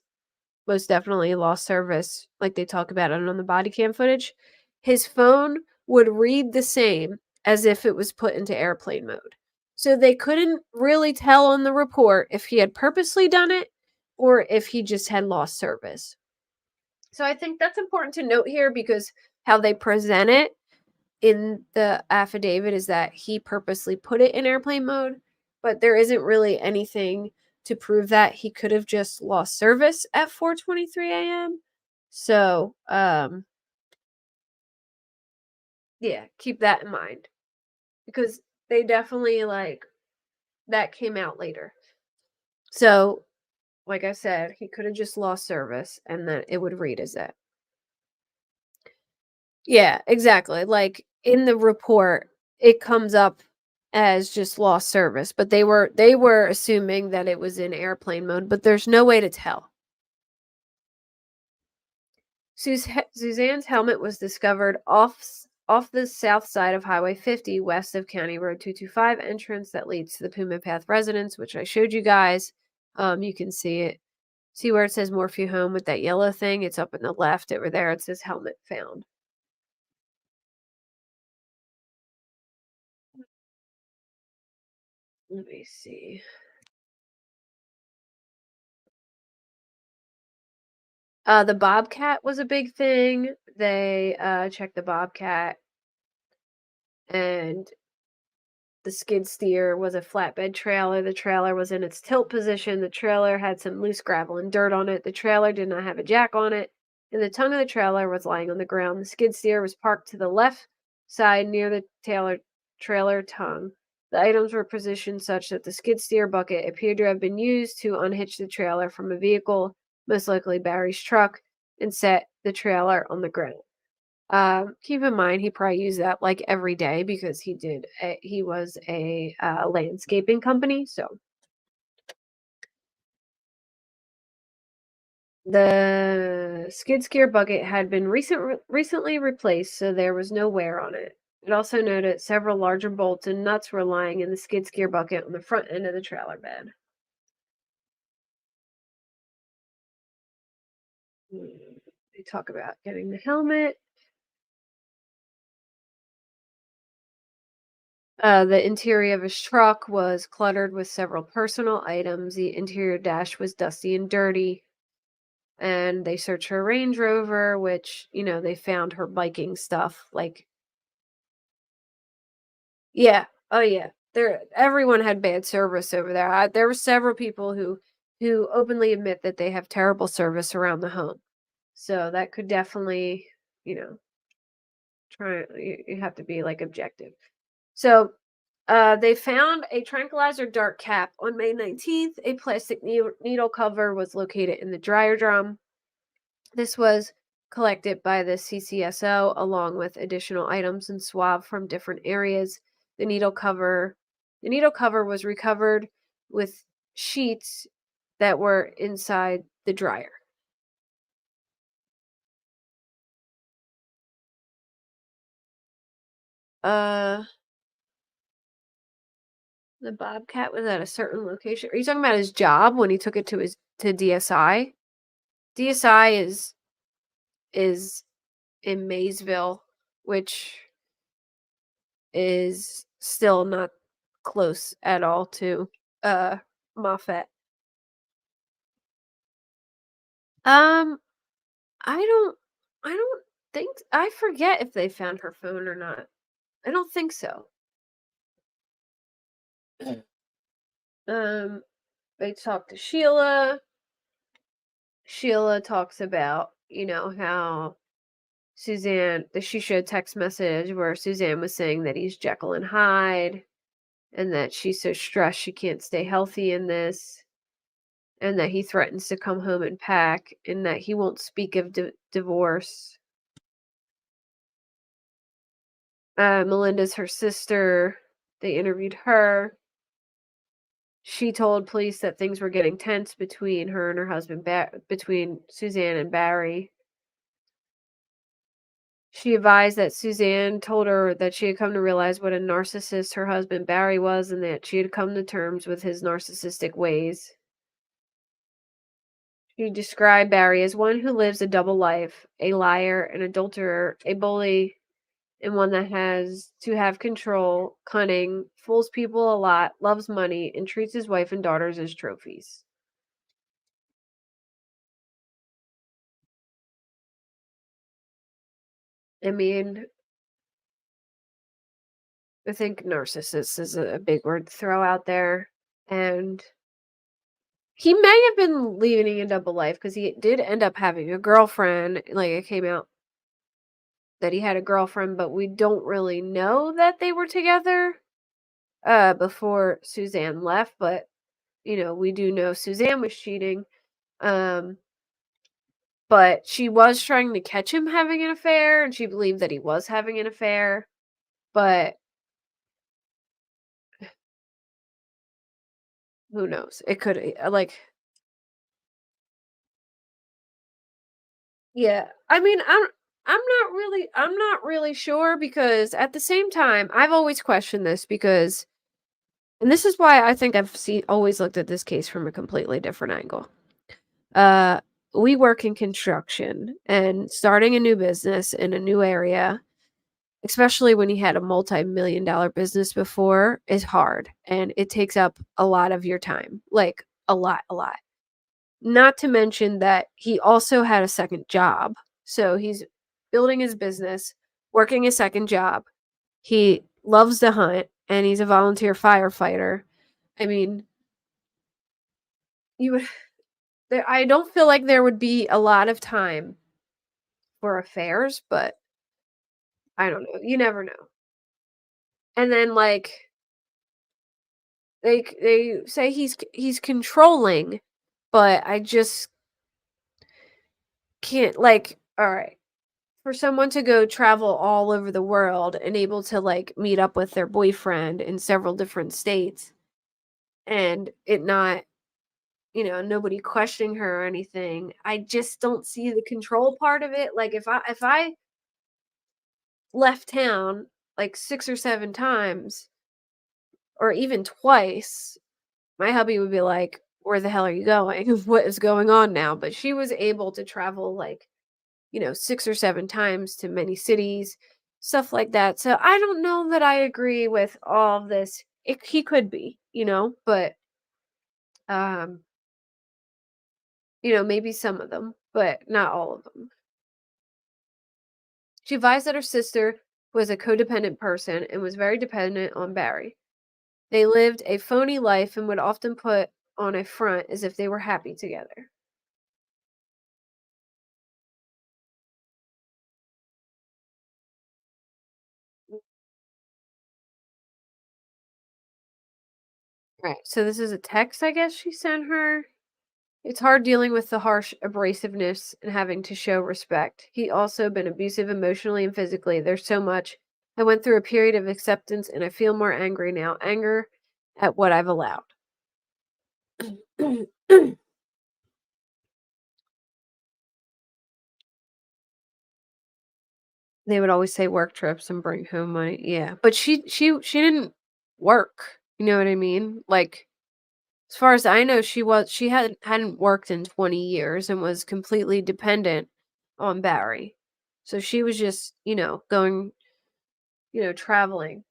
most definitely lost service, like they talk about it on the body cam footage, his phone would read the same as if it was put into airplane mode. So they couldn't really tell on the report if he had purposely done it or if he just had lost service. So I think that's important to note here because how they present it in the affidavit is that he purposely put it in airplane mode, but there isn't really anything to prove that. He could have just lost service at 4:23 a.m. So, yeah, keep that in mind because they definitely like that came out later. So, like I said, he could have just lost service and then it would read as that. Yeah, exactly. Like in the report, it comes up as just lost service, but they were assuming that it was in airplane mode, but there's no way to tell. Suzanne's helmet was discovered off the south side of Highway 50, west of County Road 225 entrance that leads to the Puma Path residence, which I showed you guys. You can see it. See where it says Morphew Home with that yellow thing? It's up in the left over there. It says helmet found. Let me see. The Bobcat was a big thing. They checked the Bobcat, and the skid steer was a flatbed trailer. The trailer was in its tilt position. The trailer had some loose gravel and dirt on it. The trailer did not have a jack on it, and the tongue of the trailer was lying on the ground. The skid steer was parked to the left side near the trailer tongue. The items were positioned such that the skid steer bucket appeared to have been used to unhitch the trailer from a vehicle, most likely Barry's truck, and set the trailer on the ground. Keep in mind he probably used that like every day because he was a landscaping company. So the skid steer bucket had been recently replaced, so there was no wear on it. It also noted several larger bolts and nuts were lying in the skid steer bucket on the front end of the trailer bed. They talk about getting the helmet. The interior of his truck was cluttered with several personal items. The interior dash was dusty and dirty. And they searched her Range Rover, which, they found her biking stuff. Like, yeah. Oh, yeah. Everyone had bad service over there. There were several people who openly admit that they have terrible service around the home. So that could definitely, you know, you have to be like objective. So they found a tranquilizer dart cap on May 19th. A plastic needle cover was located in the dryer drum. This was collected by the CCSO along with additional items and swab from different areas. The needle cover the needle cover was recovered with sheets that were inside the dryer. Uh the bobcat was at a certain location. Are you talking about his job when he took it to DSI? DSI is in Maysville, which is still not close at all to uh Moffat. Um I don't I don't think I forget if they found her phone or not. I don't think so. Um they talked to Sheila. Sheila talks about, how Suzanne that she showed text message where Suzanne was saying that he's Jekyll and Hyde and that she's so stressed she can't stay healthy in this and that he threatens to come home and pack and that he won't speak of divorce. Melinda's her sister. They interviewed her. She told police that things were getting tense between her and her husband, between Suzanne and Barry. She advised that Suzanne told her that she had come to realize what a narcissist her husband Barry was and that she had come to terms with his narcissistic ways. She described Barry as one who lives a double life, a liar, an adulterer, a bully, and one that has to have control, cunning, fools people a lot, loves money, and treats his wife and daughters as trophies. I mean, I think narcissist is a big word to throw out there. And he may have been leading a double life because he did end up having a girlfriend. Like it came out that he had a girlfriend, but we don't really know that they were together before Suzanne left. But we do know Suzanne was cheating. Um, but she was trying to catch him having an affair, and she believed that he was having an affair. But who knows? It could yeah. I mean, I'm not really sure because at the same time, I've always questioned this because and this is why I think I've always looked at this case from a completely different angle. Uh we work in construction and starting a new business in a new area, especially when you had a multi-million dollar business before, is hard and it takes up a lot of your time. Like a lot. Not to mention that he also had a second job. So he's building his business, working a second job. He loves to hunt and he's a volunteer firefighter. I mean, you would I don't feel like there would be a lot of time for affairs, but I don't know. You never know. And then like they say he's controlling, but I just can't all right. For someone to go travel all over the world and able to like meet up with their boyfriend in several different states and it not, nobody questioning her or anything. I just don't see the control part of it. Like if I left town like 6 or 7 times or even twice, my hubby would be like, "Where the hell are you going? What is going on now?" But she was able to travel like 6 or 7 times to many cities, stuff like that. So I don't know that I agree with all of this. He could be, but um, maybe some of them, but not all of them. She advised that her sister was a codependent person and was very dependent on Barry. They lived a phony life and would often put on a front as if they were happy together. Right. So this is a text, I guess she sent her. It's hard dealing with the harsh abrasiveness and having to show respect. He also been abusive emotionally and physically. There's so much. I went through a period of acceptance and I feel more angry now. Anger at what I've allowed. They would always say work trips and bring home money. Yeah, but she didn't work. You know what I mean? Like, as far as I know, she hadn't worked in 20 years and was completely dependent on Barry. So she was just, going, traveling.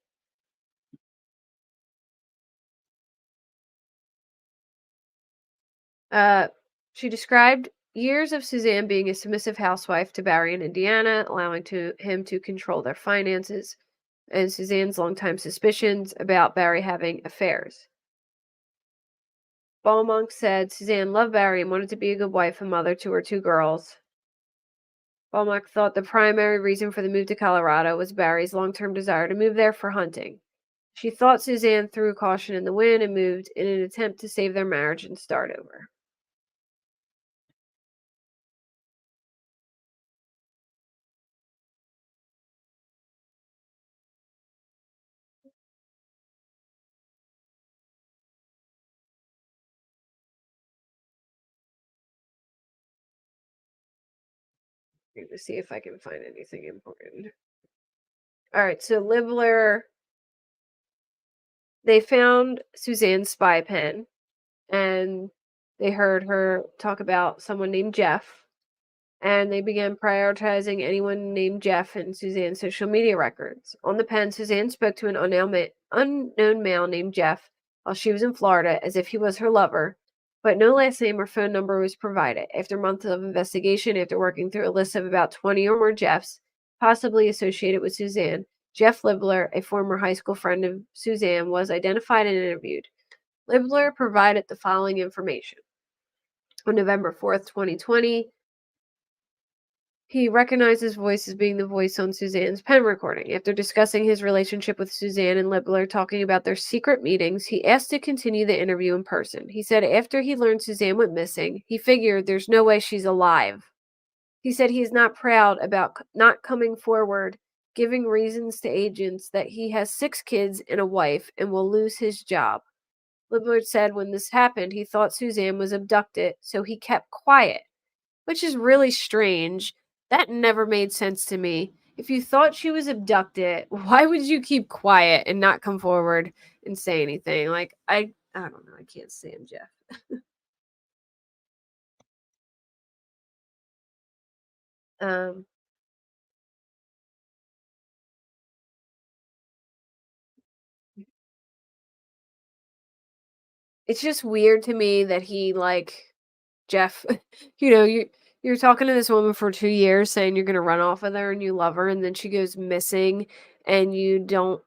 Uh, she described years of Suzanne being a submissive housewife to Barry in Indiana, allowing him to control their finances, and Suzanne's longtime suspicions about Barry having affairs. Beaumont said Suzanne loved Barry and wanted to be a good wife and mother to her two girls. Beaumont thought the primary reason for the move to Colorado was Barry's long-term desire to move there for hunting. She thought Suzanne threw caution in the wind and moved in an attempt to save their marriage and start over. I'm going to see if I can find anything important. All right, so Libler, they found Suzanne's spy pen and they heard her talk about someone named Jeff, and they began prioritizing anyone named Jeff in Suzanne's social media records. On the pen, Suzanne spoke to an unknown male named Jeff while she was in Florida as if he was her lover, but no last name or phone number was provided. After months of investigation, after working through a list of about 20 or more Jeffs, possibly associated with Suzanne, Jeff Libler, a former high school friend of Suzanne, was identified and interviewed. Libler provided the following information. On November 4th, 2020, he recognized his voice as being the voice on Suzanne's pen recording. After discussing his relationship with Suzanne and Libler talking about their secret meetings, he asked to continue the interview in person. He said after he learned Suzanne went missing, he figured there's no way she's alive. He said he is not proud about not coming forward, giving reasons to agents that he has 6 kids and a wife and will lose his job. Libler said when this happened, he thought Suzanne was abducted, so he kept quiet, which is really strange. That never made sense to me. If you thought she was abducted, why would you keep quiet and not come forward and say anything? Like, I don't know. I can't stand Jeff. Um, it's just weird to me that he like Jeff. You're talking to this woman for 2 years, saying you're gonna run off with her and you love her, and then she goes missing, and you don't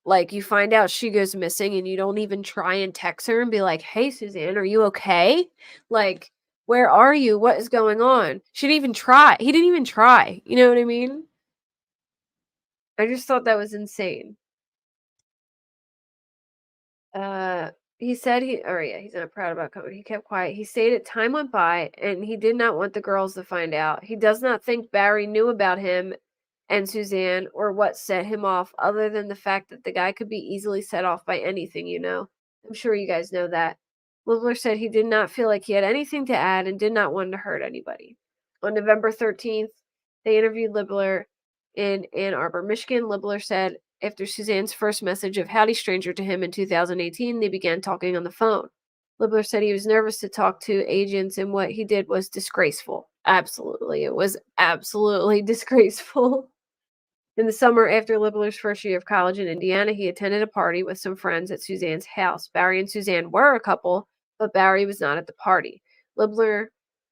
like, you find out she goes missing and you don't even try and text her and be like, "Hey, Suzanne, are you okay? Like, where are you? What is going on?" She didn't even try. He didn't even try. You know what I mean? I just thought that was insane. Uh, he said oh yeah, he's not proud about coming. He kept quiet. He stated time went by and he did not want the girls to find out. He does not think Barry knew about him and Suzanne or what set him off, other than the fact that the guy could be easily set off by anything. I'm sure you guys know that. Libler said he did not feel like he had anything to add and did not want to hurt anybody. On November 13th, they interviewed Libler in Ann Arbor, Michigan. Libler said after Suzanne's first message of howdy stranger to him in 2018, they began talking on the phone. Libler said he was nervous to talk to agents and what he did was disgraceful. Absolutely. It was absolutely disgraceful. In the summer after Libler's first year of college in Indiana, he attended a party with some friends at Suzanne's house. Barry and Suzanne were a couple, but Barry was not at the party. Libler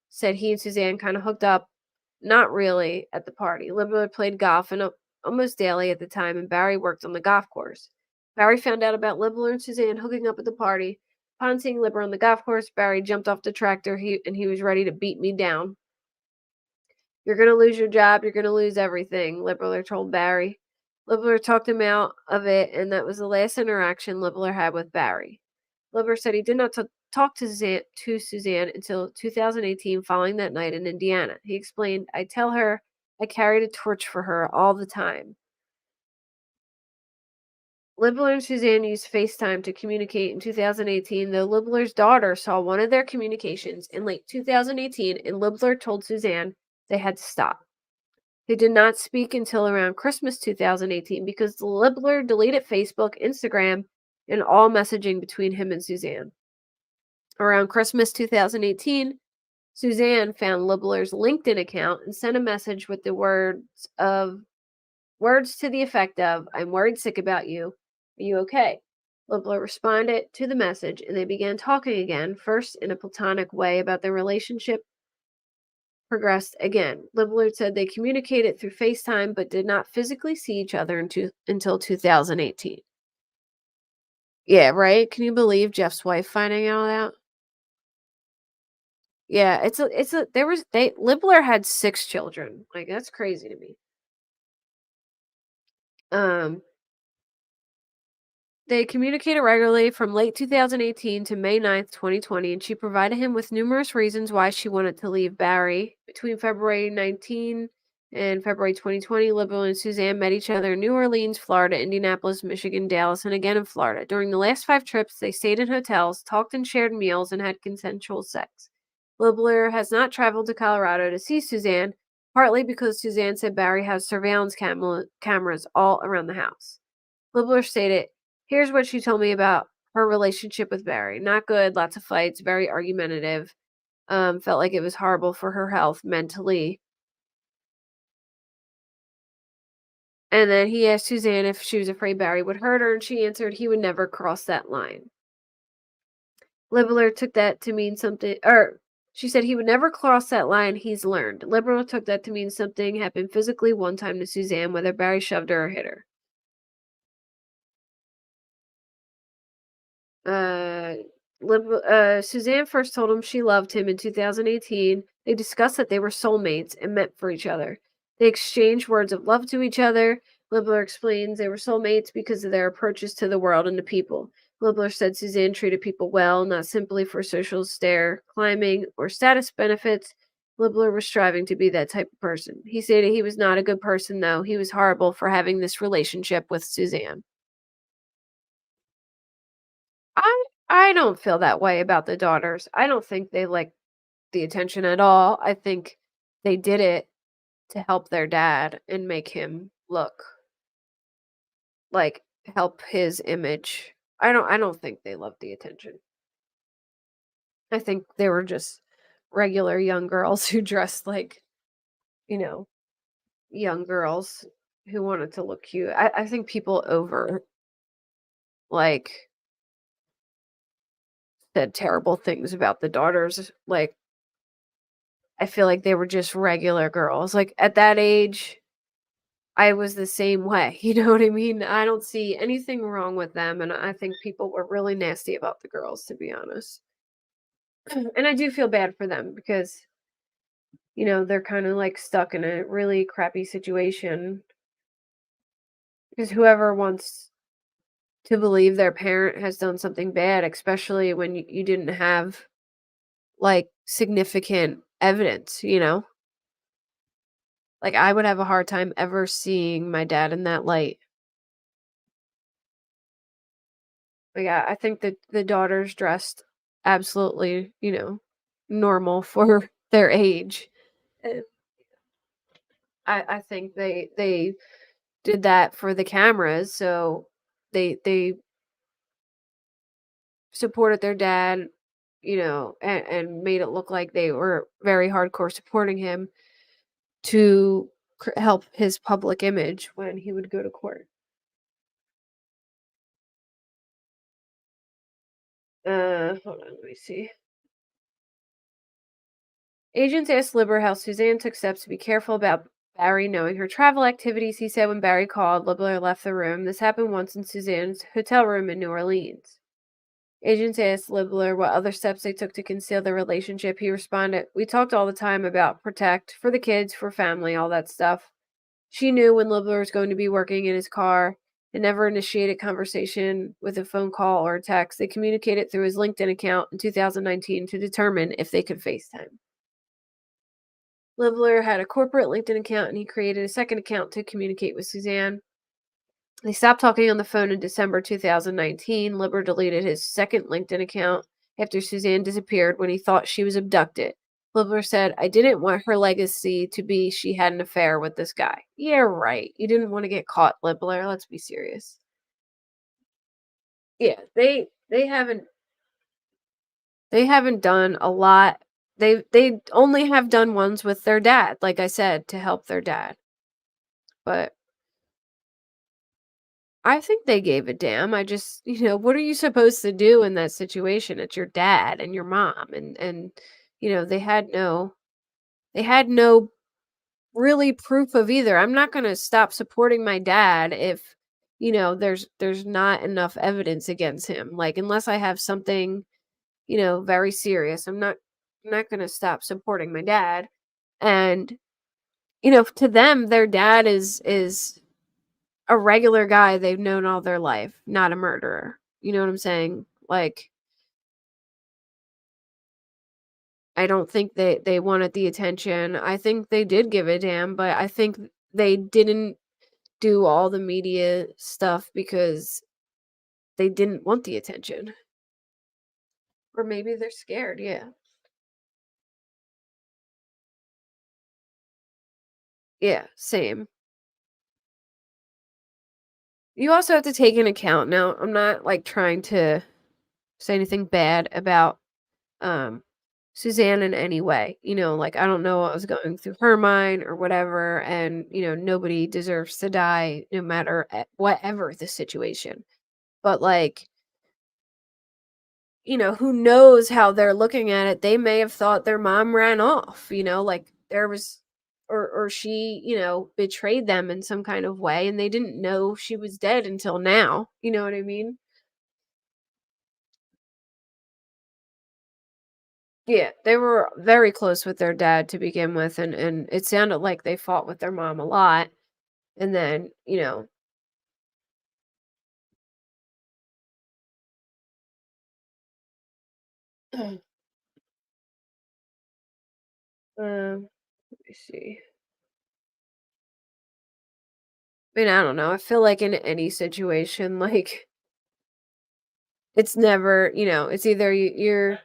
said he and Suzanne kind of hooked up, not really, at the party. Libler played golf and almost daily at the time, and Barry worked on the golf course. Barry found out about Libler and Suzanne hooking up at the party. Upon seeing Libler on the golf course, Barry jumped off the tractor and he was ready to beat me down. "You're gonna lose your job, you're gonna lose everything," Libler told Barry. Libler talked him out of it, and that was the last interaction Libler had with Barry. Libler said he did not talk to Suzanne until 2018 following that night in Indiana. He explained, I tell her I carried a torch for her all the time. Libler and Suzanne used FaceTime to communicate in 2018, though Libler's daughter saw one of their communications in late 2018, and Libler told Suzanne they had to stop. They did not speak until around Christmas 2018 because Libler deleted Facebook, Instagram, and all messaging between him and Suzanne. Around Christmas 2018, Suzanne found Libler's LinkedIn account and sent a message with the words to the effect of, I'm worried sick about you. Are you okay? Libler responded to the message and they began talking again, first in a platonic way about their relationship progressed again. Libler said they communicated through FaceTime but did not physically see each other until 2018. Yeah, right? Can you believe Jeff's wife finding out that? Yeah, Libler had 6 children. Like, that's crazy to me. Um, They communicated regularly from late 2018 to May 9th, 2020, and she provided him with numerous reasons why she wanted to leave Barry. Between February 19 and February 2020, Libler and Suzanne met each other in New Orleans, Florida, Indianapolis, Michigan, Dallas, and again in Florida. During the last 5 trips, they stayed in hotels, talked and shared meals, and had consensual sex. Libler has not traveled to Colorado to see Suzanne, partly because Suzanne said Barry has surveillance cameras all around the house. Libler stated, here's what she told me about her relationship with Barry. Not good, lots of fights, very argumentative. Felt like it was horrible for her health mentally. And then he asked Suzanne if she was afraid Barry would hurt her, and she answered he would never cross that line. Libler took that to mean something, or she said he would never cross that line, he's learned. Libler took that to mean something happened physically one time to Suzanne, whether Barry shoved her or hit her. Uh, Suzanne first told him she loved him in 2018. They discussed that they were soulmates and meant for each other. They exchanged words of love to each other. Libler explains they were soulmates because of their approaches to the world and to people. Libler said Suzanne treated people well, not simply for social stair climbing or status benefits. Libler was striving to be that type of person. He stated he was not a good person, though. He was horrible for having this relationship with Suzanne. I don't feel that way about the daughters. I don't think they like the attention at all. I think they did it to help their dad and make him look like help his image. I don't think they love the attention. I think they were just regular young girls who dressed like, you know, young girls who wanted to look cute. I think people like said terrible things about the daughters. Like, I feel like they were just regular girls. Like, at that age, I was the same way, you know what I mean? I don't see anything wrong with them, and I think people were really nasty about the girls, to be honest. And I do feel bad for them because, they're kinda, like, stuck in a really crappy situation because whoever wants to believe their parent has done something bad, especially when you didn't have, like, significant evidence, you know? Like, I would have a hard time ever seeing my dad in that light. But yeah, I think that the daughters dressed absolutely, normal for their age. And I think they did that for the cameras, so they supported their dad, and made it look like they were very hardcore supporting him to help his public image when he would go to court. Hold on, let me see. Agents asked Libler how Suzanne took steps to be careful about Barry knowing her travel activities. He said when Barry called, Libler left the room. This happened once in Suzanne's hotel room in New Orleans. Agents asked Libler what other steps they took to conceal their relationship. He responded, we talked all the time about protect, for the kids, for family, all that stuff. She knew when Libler was going to be working in his car and never initiated conversation with a phone call or a text. They communicated through his LinkedIn account in 2019 to determine if they could FaceTime. Libler had a corporate LinkedIn account and he created a second account to communicate with Suzanne. They stopped talking on the phone in December 2019. Libler deleted his second LinkedIn account after Suzanne disappeared when he thought she was abducted. Libler said, I didn't want her legacy to be she had an affair with this guy. Yeah, right. You didn't want to get caught, Libler. Let's be serious. Yeah, they haven't done a lot. They only have done ones with their dad, like I said, to help their dad. But I think they gave a damn. I just, what are you supposed to do in that situation? It's your dad and your mom and they had no really proof of either. I'm not going to stop supporting my dad if there's not enough evidence against him. Like unless I have something, very serious, I'm not going to stop supporting my dad. And to them their dad is a regular guy they've known all their life, not a murderer. You know what I'm saying? Like, I don't think they wanted the attention. I think they did give a damn, but I think they didn't do all the media stuff because they didn't want the attention. Or maybe they're scared, yeah. Yeah, same. You also have to take into account now, I'm not like trying to say anything bad about um Suzanne in any way. Like I don't know what was going through her mind or whatever, and nobody deserves to die no matter whatever the situation. But like, who knows how they're looking at it? They may have thought their mom ran off, like there was or she, betrayed them in some kind of way and they didn't know she was dead until now. You know what I mean? Yeah, they were very close with their dad to begin with, and it sounded like they fought with their mom a lot, and then, let me see. I mean, I don't know. I feel like in any situation, like it's never, it's either you're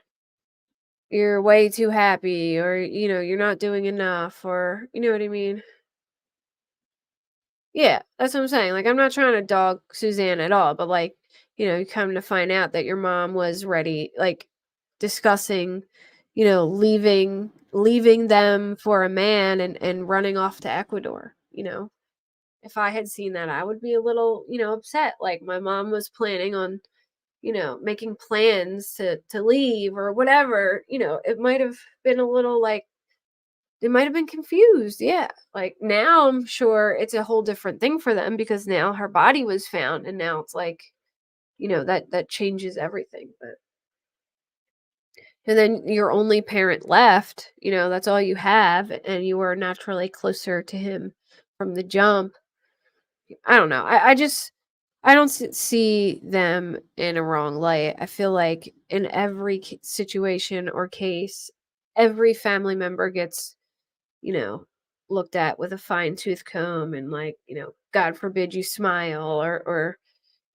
way too happy or you're not doing enough or you know what I mean? Yeah, that's what I'm saying. Like, I'm not trying to dog Suzanne at all, but like, you come to find out that your mom was ready, like discussing, leaving them for a man and running off to Ecuador. If I had seen that, I would be a little, upset. Like my mom was planning on, making plans to leave or whatever. It might have been a little like they might have been confused, yeah. Like, now I'm sure it's a whole different thing for them because now her body was found, and now it's like, that changes everything, but and then your only parent left, that's all you have, and you were naturally closer to him from the jump. I don't know. I don't see them in a wrong light. I feel like in every situation or case, every family member gets you know, looked at with a fine tooth comb and like, God forbid you smile or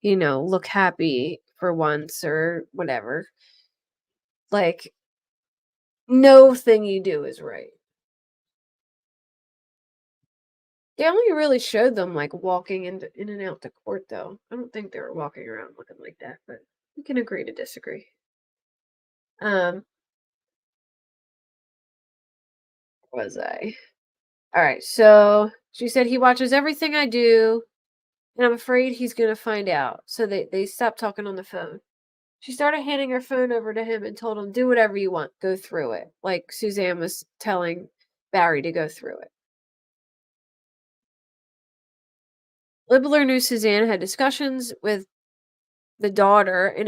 look happy for once or whatever. Like no thing you do is right. They only really showed them like walking in and out the court though. I don't think they were walking around looking like that, but we can agree to disagree. Um, where was I? All right, so she said he watches everything I do, and I'm afraid he's gonna find out. So they stopped talking on the phone. She started handing her phone over to him and told him, "Do whatever you want. Go through it." Like Suzanne was telling Barry to go through it. Libler knew Suzanne had discussions with the daughter in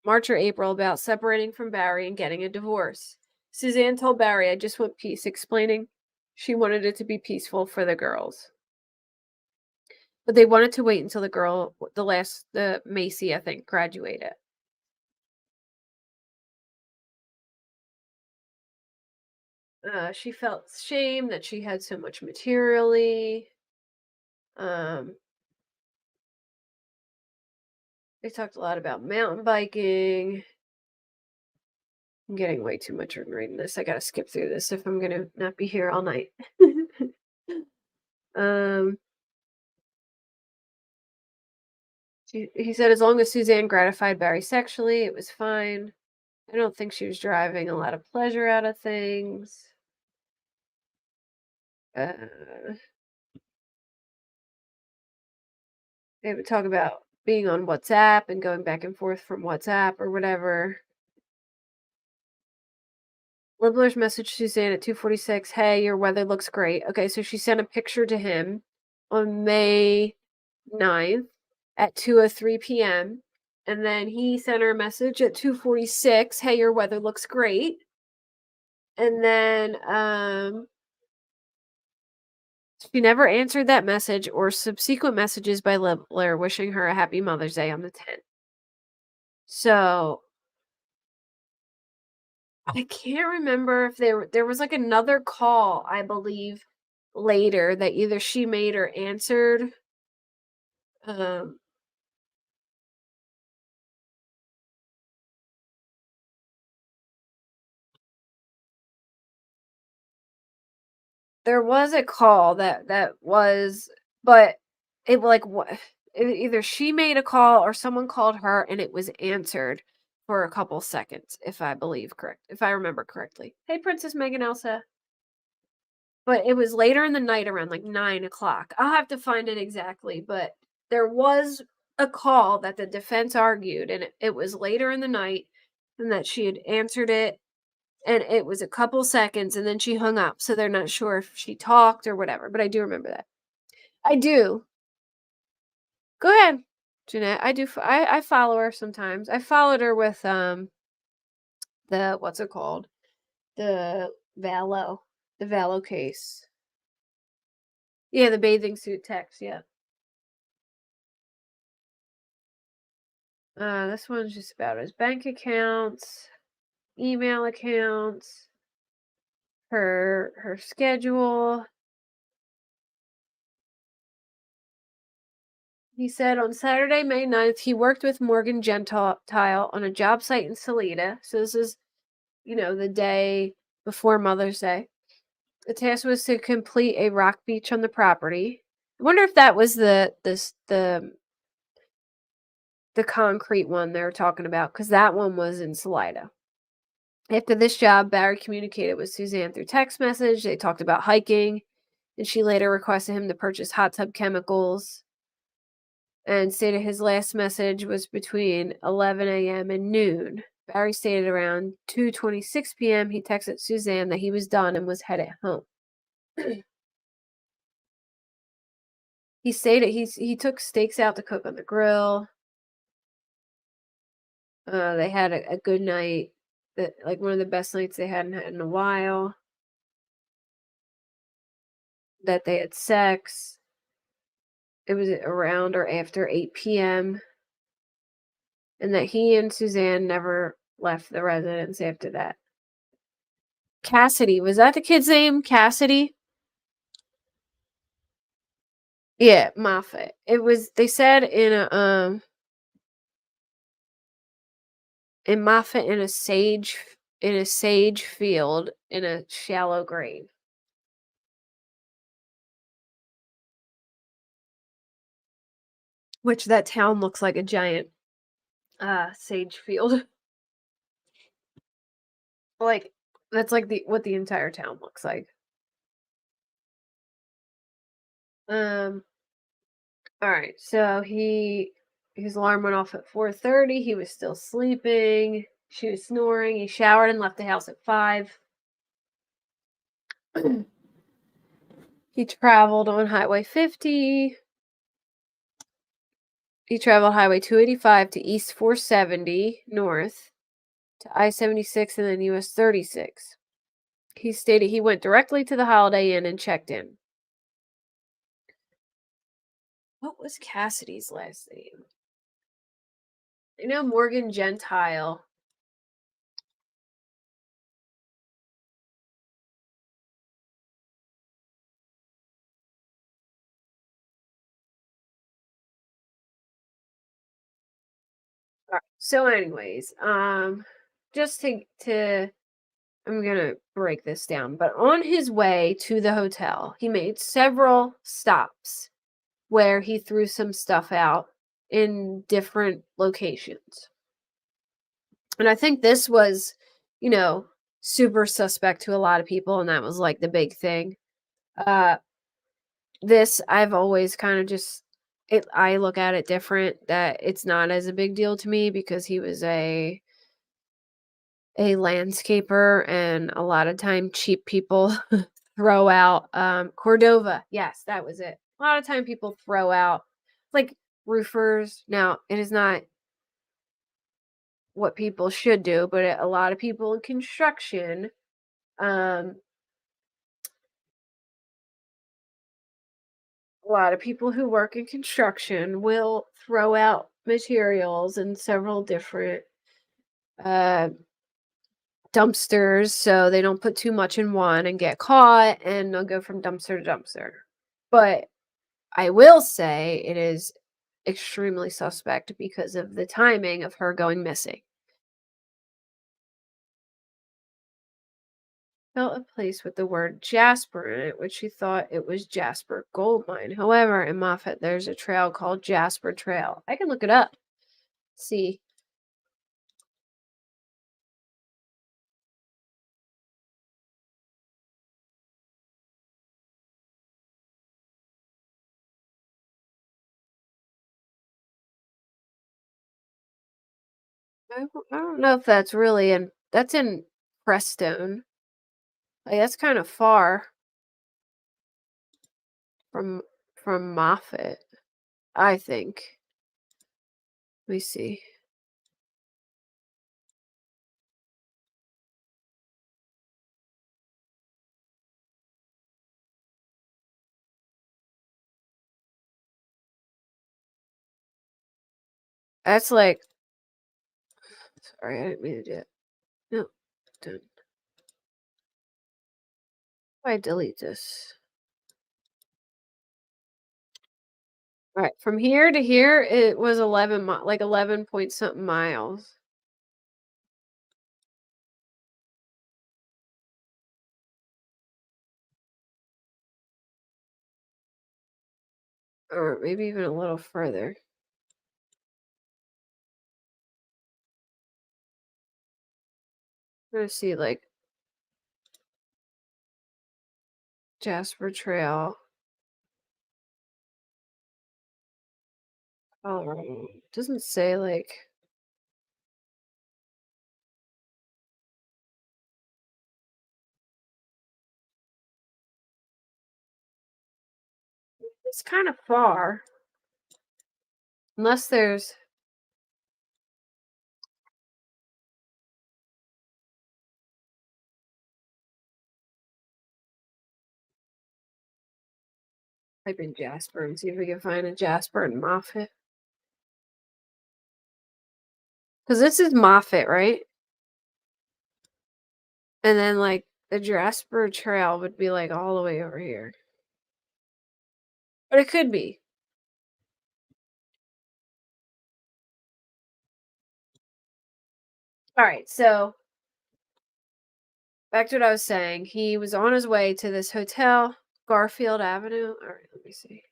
March or April, about separating from Barry and getting a divorce. Suzanne told Barry, "I just want peace," explaining she wanted it to be peaceful for the girls. But they wanted to wait until the Macy, I think, graduated. She felt shame that she had so much materially. Um, they talked a lot about mountain biking. I'm getting way too much in reading this. I gotta skip through this if I'm gonna not be here all night. um, he said as long as Suzanne gratified Barry sexually, it was fine. I don't think she was driving a lot of pleasure out of things. Uh, they would talk about being on WhatsApp and going back and forth from WhatsApp or whatever. Libler's message Suzanne at 2:46. Hey, your weather looks great. Okay, so she sent a picture to him on May 9th at 2:03 p.m. And then he sent her a message at 2:46. Hey, your weather looks great. And then she never answered that message or subsequent messages by Libler wishing her a happy Mother's Day on the 10th. So I can't remember if there was like another call, I believe, later that either she made or answered. Um, there was a call that was, but it like what either she made a call or someone called her and it was answered for a couple seconds, if I remember correctly. Hey, Princess Megan Elsa. But it was later in the night around like 9 o'clock. I'll have to find it exactly, but there was a call that the defense argued, and it was later in the night, and that she had answered it, and it was a couple seconds, and then she hung up. So they're not sure if she talked or whatever, but I do remember that. I do. Go ahead, Jeanette. I do. I follow her sometimes. I followed her with the what's it called, the Valo, the Valo case. Yeah, the bathing suit text. Yeah. This one's just about his bank accounts, email accounts, her schedule. He said on Saturday, May 9th, he worked with Morgan Gentile on a job site in Salida. So this is, the day before Mother's Day. The task was to complete a rock beach on the property. I wonder if that was the concrete one they were talking about, because that one was in Salida. After this job, Barry communicated with Suzanne through text message. They talked about hiking, and she later requested him to purchase hot tub chemicals and stated his last message was between 11 a.m. and noon. Barry stated around 2:26 p.m. he texted Suzanne that he was done and was headed home. He stated he took steaks out to cook on the grill. They had a good night, like one of the best nights they hadn't had in a while. That they had sex. It was around or after 8 p.m. and that he and Suzanne never left the residence after that. Cassidy, was that the kid's name? Cassidy? Yeah, Moffat. It was, they said in Moffat in a sage field in a shallow grave. Which that town looks like a giant sage field. Like that's like what the entire town looks like. All right, so his alarm went off at 4:30. He was still sleeping. She was snoring. He showered and left the house at 5. He traveled on Highway 50. He traveled Highway 285 to East 470 north to I-76 and then US 36. He stated he went directly to the Holiday Inn and checked in. What was Cassidy's last name? I know Morgan Gentile. Alright, so anyways, just to I'm gonna break this down, but on his way to the hotel, he made several stops where he threw some stuff out in different locations. And I think this was, you know, super suspect to a lot of people, and that was like the big thing. Uh this I've always kind of just it I look at it different, that it's not as a big deal to me because he was a landscaper, and a lot of time cheap people throw out Cordova. Yes, that was it. A lot of time people throw out like roofers. Now, it is not what people should do, but a lot of people in construction, um a lot of people who work in construction will throw out materials in several different uh dumpsters so they don't put too much in one and get caught, and they'll go from dumpster to dumpster. But I will say it is extremely suspect because of the timing of her going missing. Felt a place with the word Jasper in it, which she thought it was Jasper Gold Mine. However, in Moffat, there's a trail called Jasper Trail. I can look it up. See. I don't know if that's really in. That's in Prestone. Like, that's kind of far from Moffat, I think. Let me see. That's like. Sorry, I didn't mean to do it. No, done. Why delete this? All right, from here to here, it was 11 point something miles. Or maybe even a little further. I'm gonna see, like, Jasper Trail. Colorado. Doesn't say, like. It's kind of far. Unless there's. Type in Jasper and see if we can find a Jasper and Moffat. Because this is Moffat, right? And then, like, the Jasper Trail would be, like, all the way over here. But it could be. Alright, so back to what I was saying. He was on his way to this hotel, Garfield Avenue. Alright, let me see.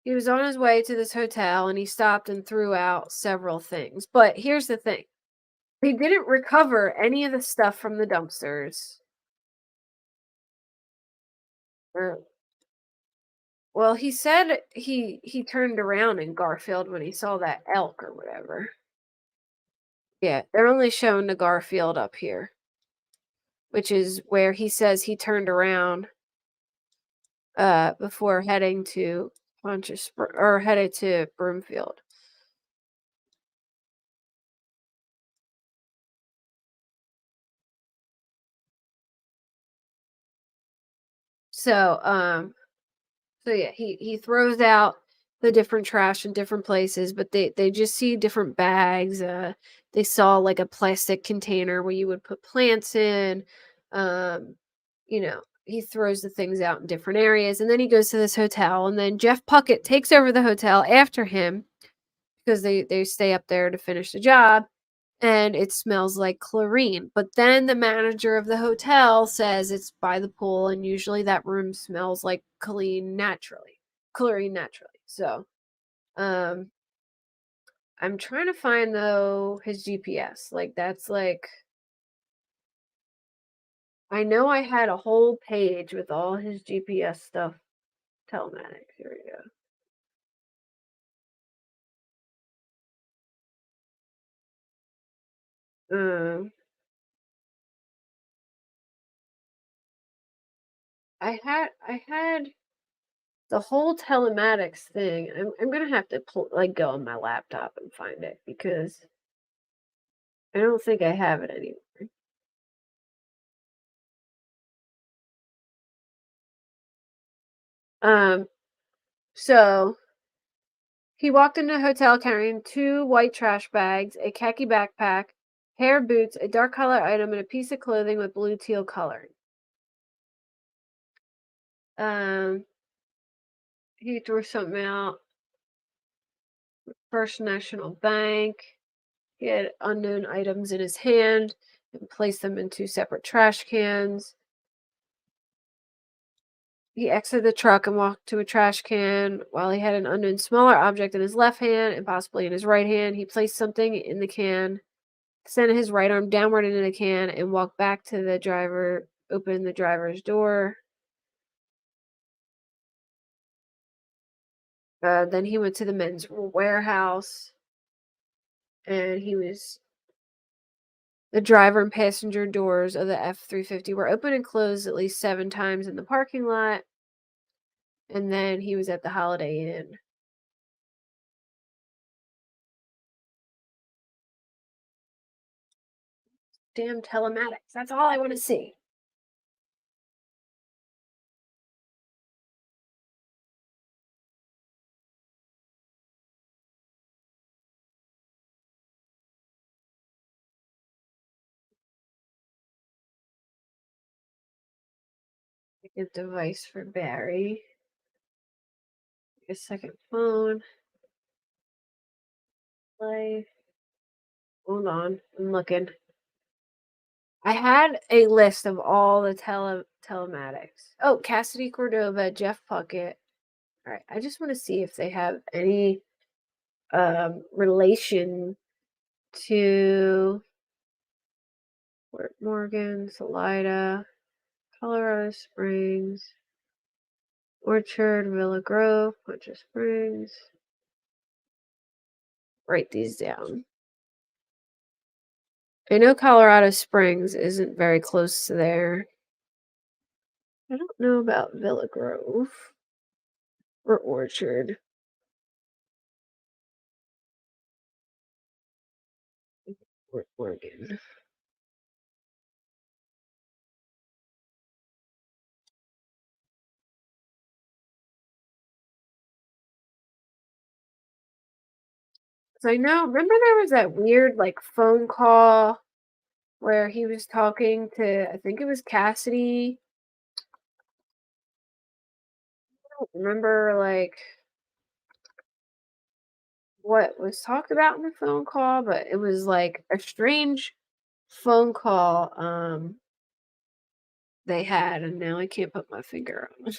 He was on his way to this hotel and he stopped and threw out several things. But here's the thing. He didn't recover any of the stuff from the dumpsters. Or, well, he said he turned around in Garfield when he saw that elk or whatever. Yeah, they're only showing the Garfield up here, which is where he says he turned around before heading to or headed to Broomfield. So, So yeah, he throws out the different trash in different places, but they just see different bags. They saw like a plastic container where you would put plants in. Um, he throws the things out in different areas, and then he goes to this hotel, and then Jeff Puckett takes over the hotel after him because they stay up there to finish the job, and it smells like chlorine. But then the manager of the hotel says it's by the pool, and usually that room smells like chlorine naturally. So, um, I'm trying to find though his GPS. Like that's like I know I had a whole page with all his GPS stuff. Telematics. Here we go. I had the whole telematics thing. I'm gonna have to go on my laptop and find it because I don't think I have it anywhere. Um, so he walked into the hotel carrying two white trash bags, a khaki backpack, hair boots, a dark color item, and a piece of clothing with blue teal coloring. Um, he threw something out. First National Bank. He had unknown items in his hand and placed them in two separate trash cans. He exited the truck and walked to a trash can while he had an unknown smaller object in his left hand and possibly in his right hand. He placed something in the can, sent his right arm downward into the can, and walked back to the driver, opened the driver's door. Then he went to the men's warehouse, and the driver and passenger doors of the F-350 were open and closed at least 7 times in the parking lot. And then he was at the Holiday Inn. Damn telematics. That's all I want to see. A device for Barry. A second phone. Life. Hold on. I'm looking. I had a list of all the telematics. Oh, Cassidy Cordova, Jeff Puckett. All right. I just want to see if they have any relation to Fort Morgan, Salida, Colorado Springs, Orchard, Villa Grove, Poncha Springs. Write these down. I know Colorado Springs isn't very close to there. I don't know about Villa Grove or Orchard. Oregon. So I know, remember there was that weird like phone call where he was talking to, I think it was Cassidy. I don't remember like what was talked about in the phone call, but it was like a strange phone call they had, and now I can't put my finger on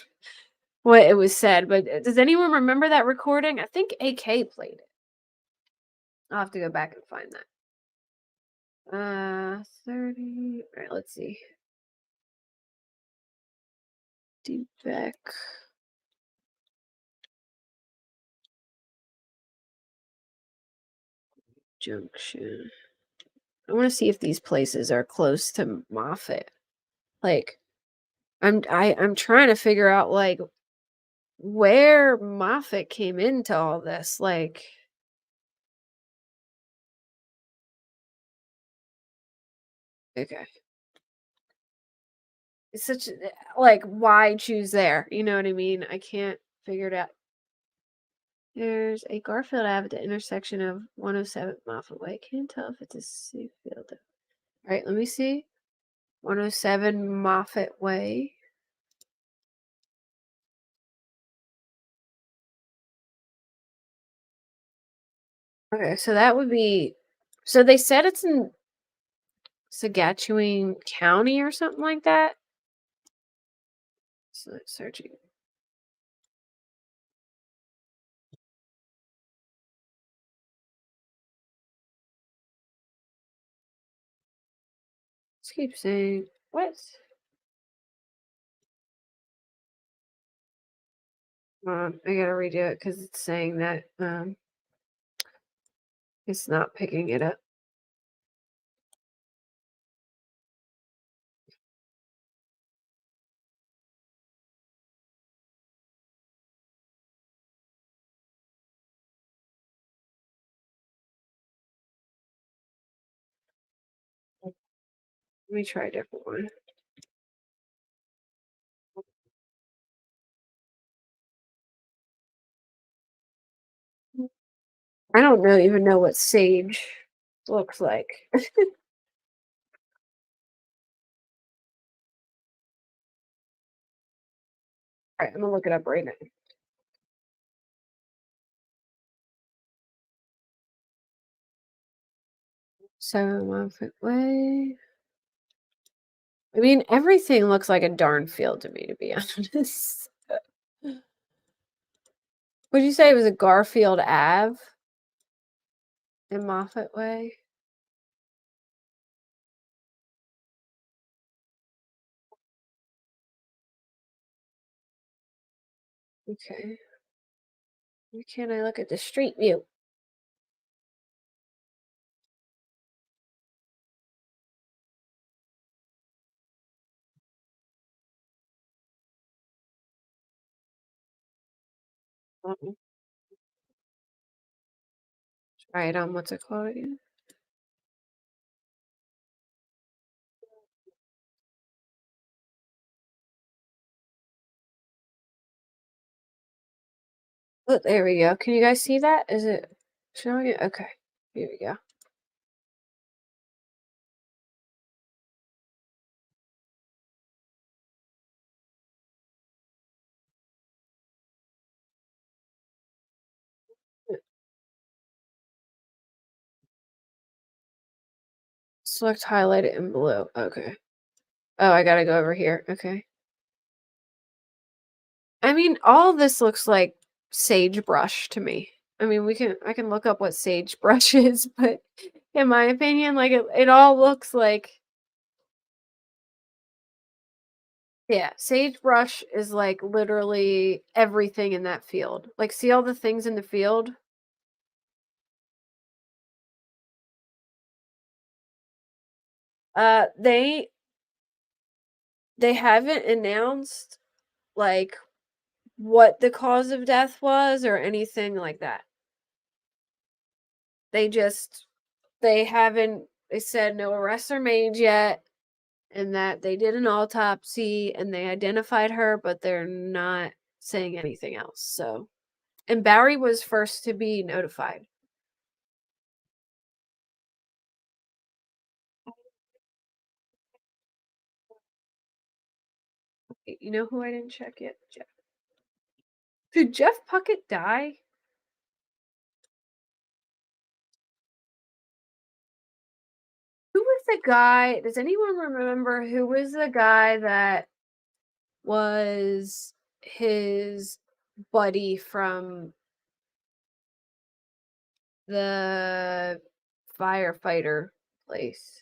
what it was said. But does anyone remember that recording? I think AK played it. I'll have to go back and find that. 30. All right, let's see. Deep back. Junction. I want to see if these places are close to Moffat. Like, I'm trying to figure out like where Moffat came into all this. Like, okay, it's such like why choose there? You know what I mean? I can't figured out. There's a Garfield Ave at the intersection of 107 Moffett Way. Can't tell if it's a city field. All right, let me see. 107 Moffett Way. Okay, so that would be. So they said it's in Saskatchewan County or something like that. So searching. Let's keep saying what? I gotta redo it because it's saying that it's not picking it up. Let me try a different one. I don't even know what sage looks like. All right, I'm gonna look it up right now. 7 Moffett Way. I mean, everything looks like a darn field to me, to be honest. Would you say it was a Garfield Ave in Moffett Way? Okay. Why can't I look at the street view? Try it on what's it called again? Oh, there we go. Can you guys see that? Is it showing it? Okay. Here we go. Select highlighted in blue. Okay. Oh, I gotta go over here. Okay. I mean, all of this looks like sagebrush to me. I mean, I can look up what sagebrush is, but in my opinion, like it all looks like yeah, sagebrush is like literally everything in that field. Like see all the things in the field? Uh they they haven't announced like what the cause of death was or anything like that. They just they haven't they said no arrests are made yet and that they did an autopsy and they identified her, but they're not saying anything else. So, and Barry was first to be notified. You know who I didn't check yet? Jeff. Did Jeff Puckett die? Who was the guy? Does anyone remember who was the guy that was his buddy from the firefighter place?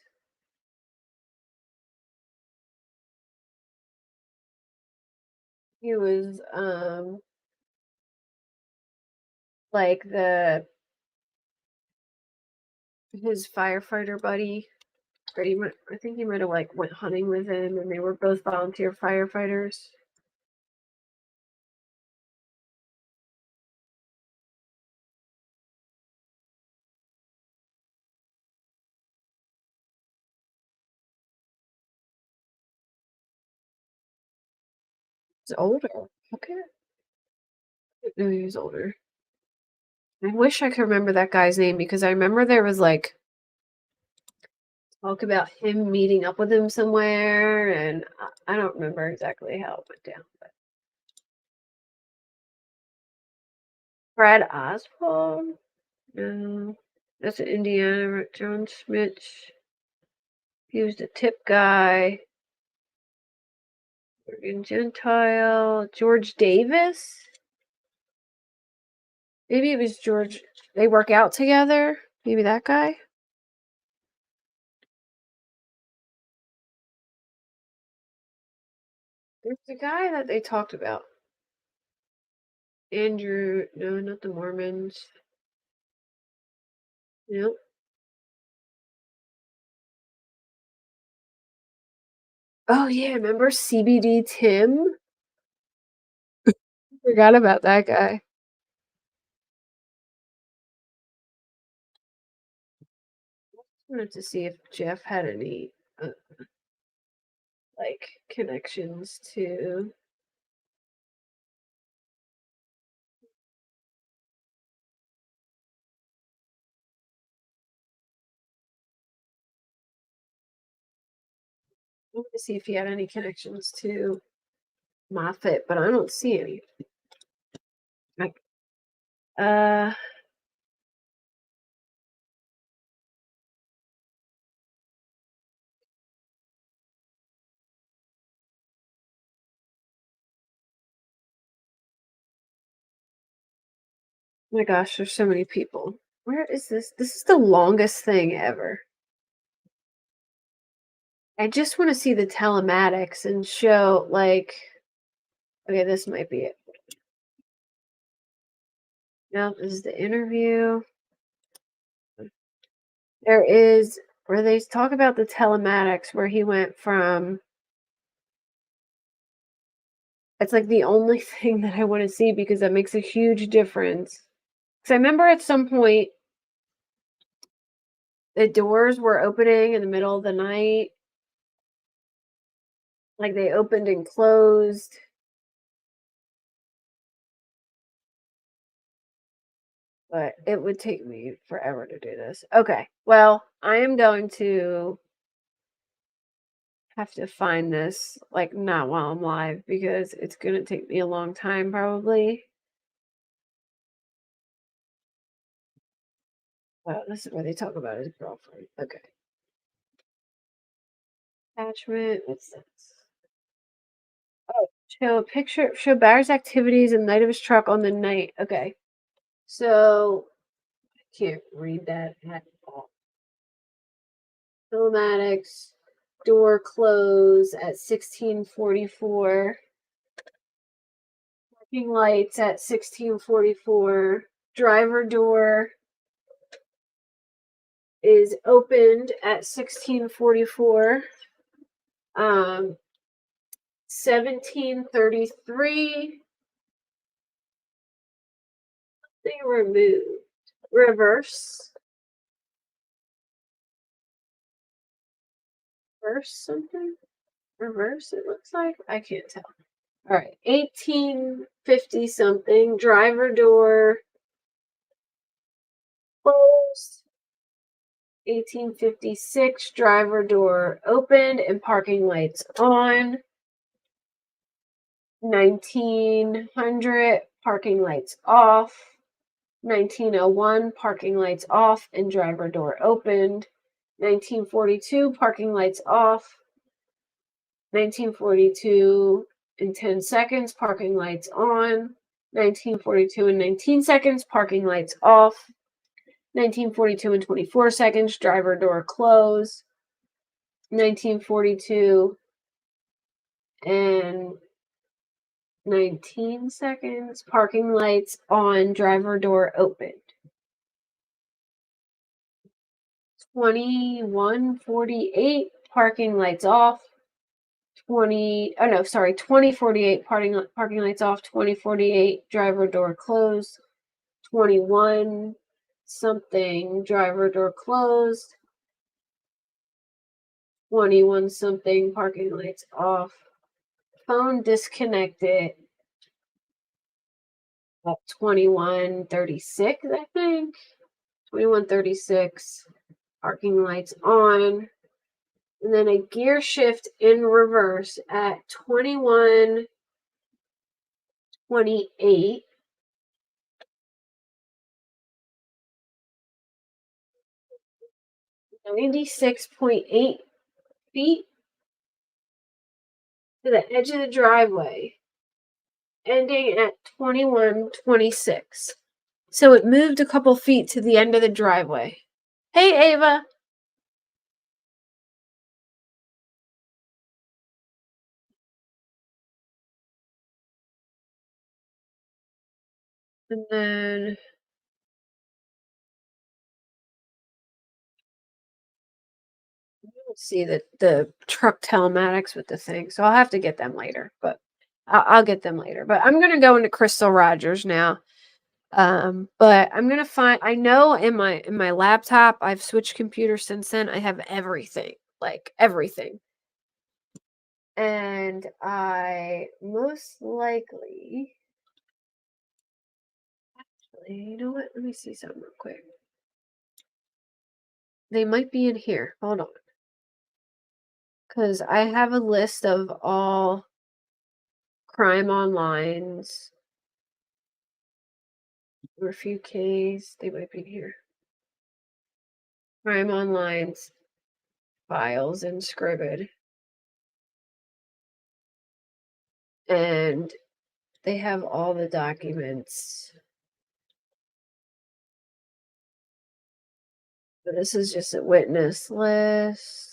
He was like the his firefighter buddy. Or I think he might have like went hunting with him, and they were both volunteer firefighters. He's older. Okay. No, he was older. I wish I could remember that guy's name because I remember there was like talk about him meeting up with him somewhere, and I don't remember exactly how it went down. But Brad Oswald? No, that's an Indiana. John Schmidt. He was the tip guy. Morgan Gentile. George Davis? Maybe it was George. They work out together. Maybe that guy. There's the guy that they talked about. Andrew. No, not the Mormons. Nope. Oh yeah, remember CBD Tim? Forgot about that guy. Wanted to see if Jeff had any like connections to. I wanted to see if he had any connections to Moffat, but I don't see any. Like, oh my gosh, there's so many people. Where is this? This is the longest thing ever. I just want to see the telematics and show, like, okay, this might be it. No, this is the interview. There is where they talk about the telematics where he went from. It's like the only thing that I want to see because that makes a huge difference. Because I remember at some point the doors were opening in the middle of the night. Like they opened and closed. But it would take me forever to do this. Okay. Well, I am going to have to find this, like, not while I'm live because it's going to take me a long time probably. Well, this is where they talk about his girlfriend. Okay. Attachment. What's this? Oh, show Barrett's activities and night of his truck on the night. Okay. So I can't read that at all. Telematics, door close at 1644. Parking lights at 1644. Driver door is opened at 1644. 1733. They removed. Reverse. Reverse something? Reverse, it looks like? I can't tell. All right. 1850 something. Driver door closed. 1856. Driver door opened and parking lights on. 1900. Parking lights off. 1901. Parking lights off and driver door opened. 1942. Parking lights off. 1942 in 10 seconds, parking lights on. 1942 in 19 seconds, parking lights off. 1942 in 24 seconds, driver door close. 1942 and 19 seconds, parking lights on, driver door opened. 2148, parking lights off. 2048, parking lights off. 2048, driver door closed. 21 something, driver door closed. 21 something, parking lights off. Phone disconnected. at 21:36, I think. 21:36. Parking lights on. And then a gear shift in reverse at 21:28. 96.8 feet to the edge of the driveway, ending at 21:26. So it moved a couple feet to the end of the driveway. Hey, Ava. And then let's see the truck telematics with the thing. So I'll have to get them later, but I'll get them later. But I'm gonna go into Crystal Rogers now. But I'm gonna find. I know in my laptop I've switched computers since then. I have everything, like everything, and I most likely. Actually, you know what? Let me see something real quick. They might be in here. Hold on. Because I have a list of all crime onlines. Morphew case. They might be in here. Crime onlines. Files and Scribd. And they have all the documents. But this is just a witness list.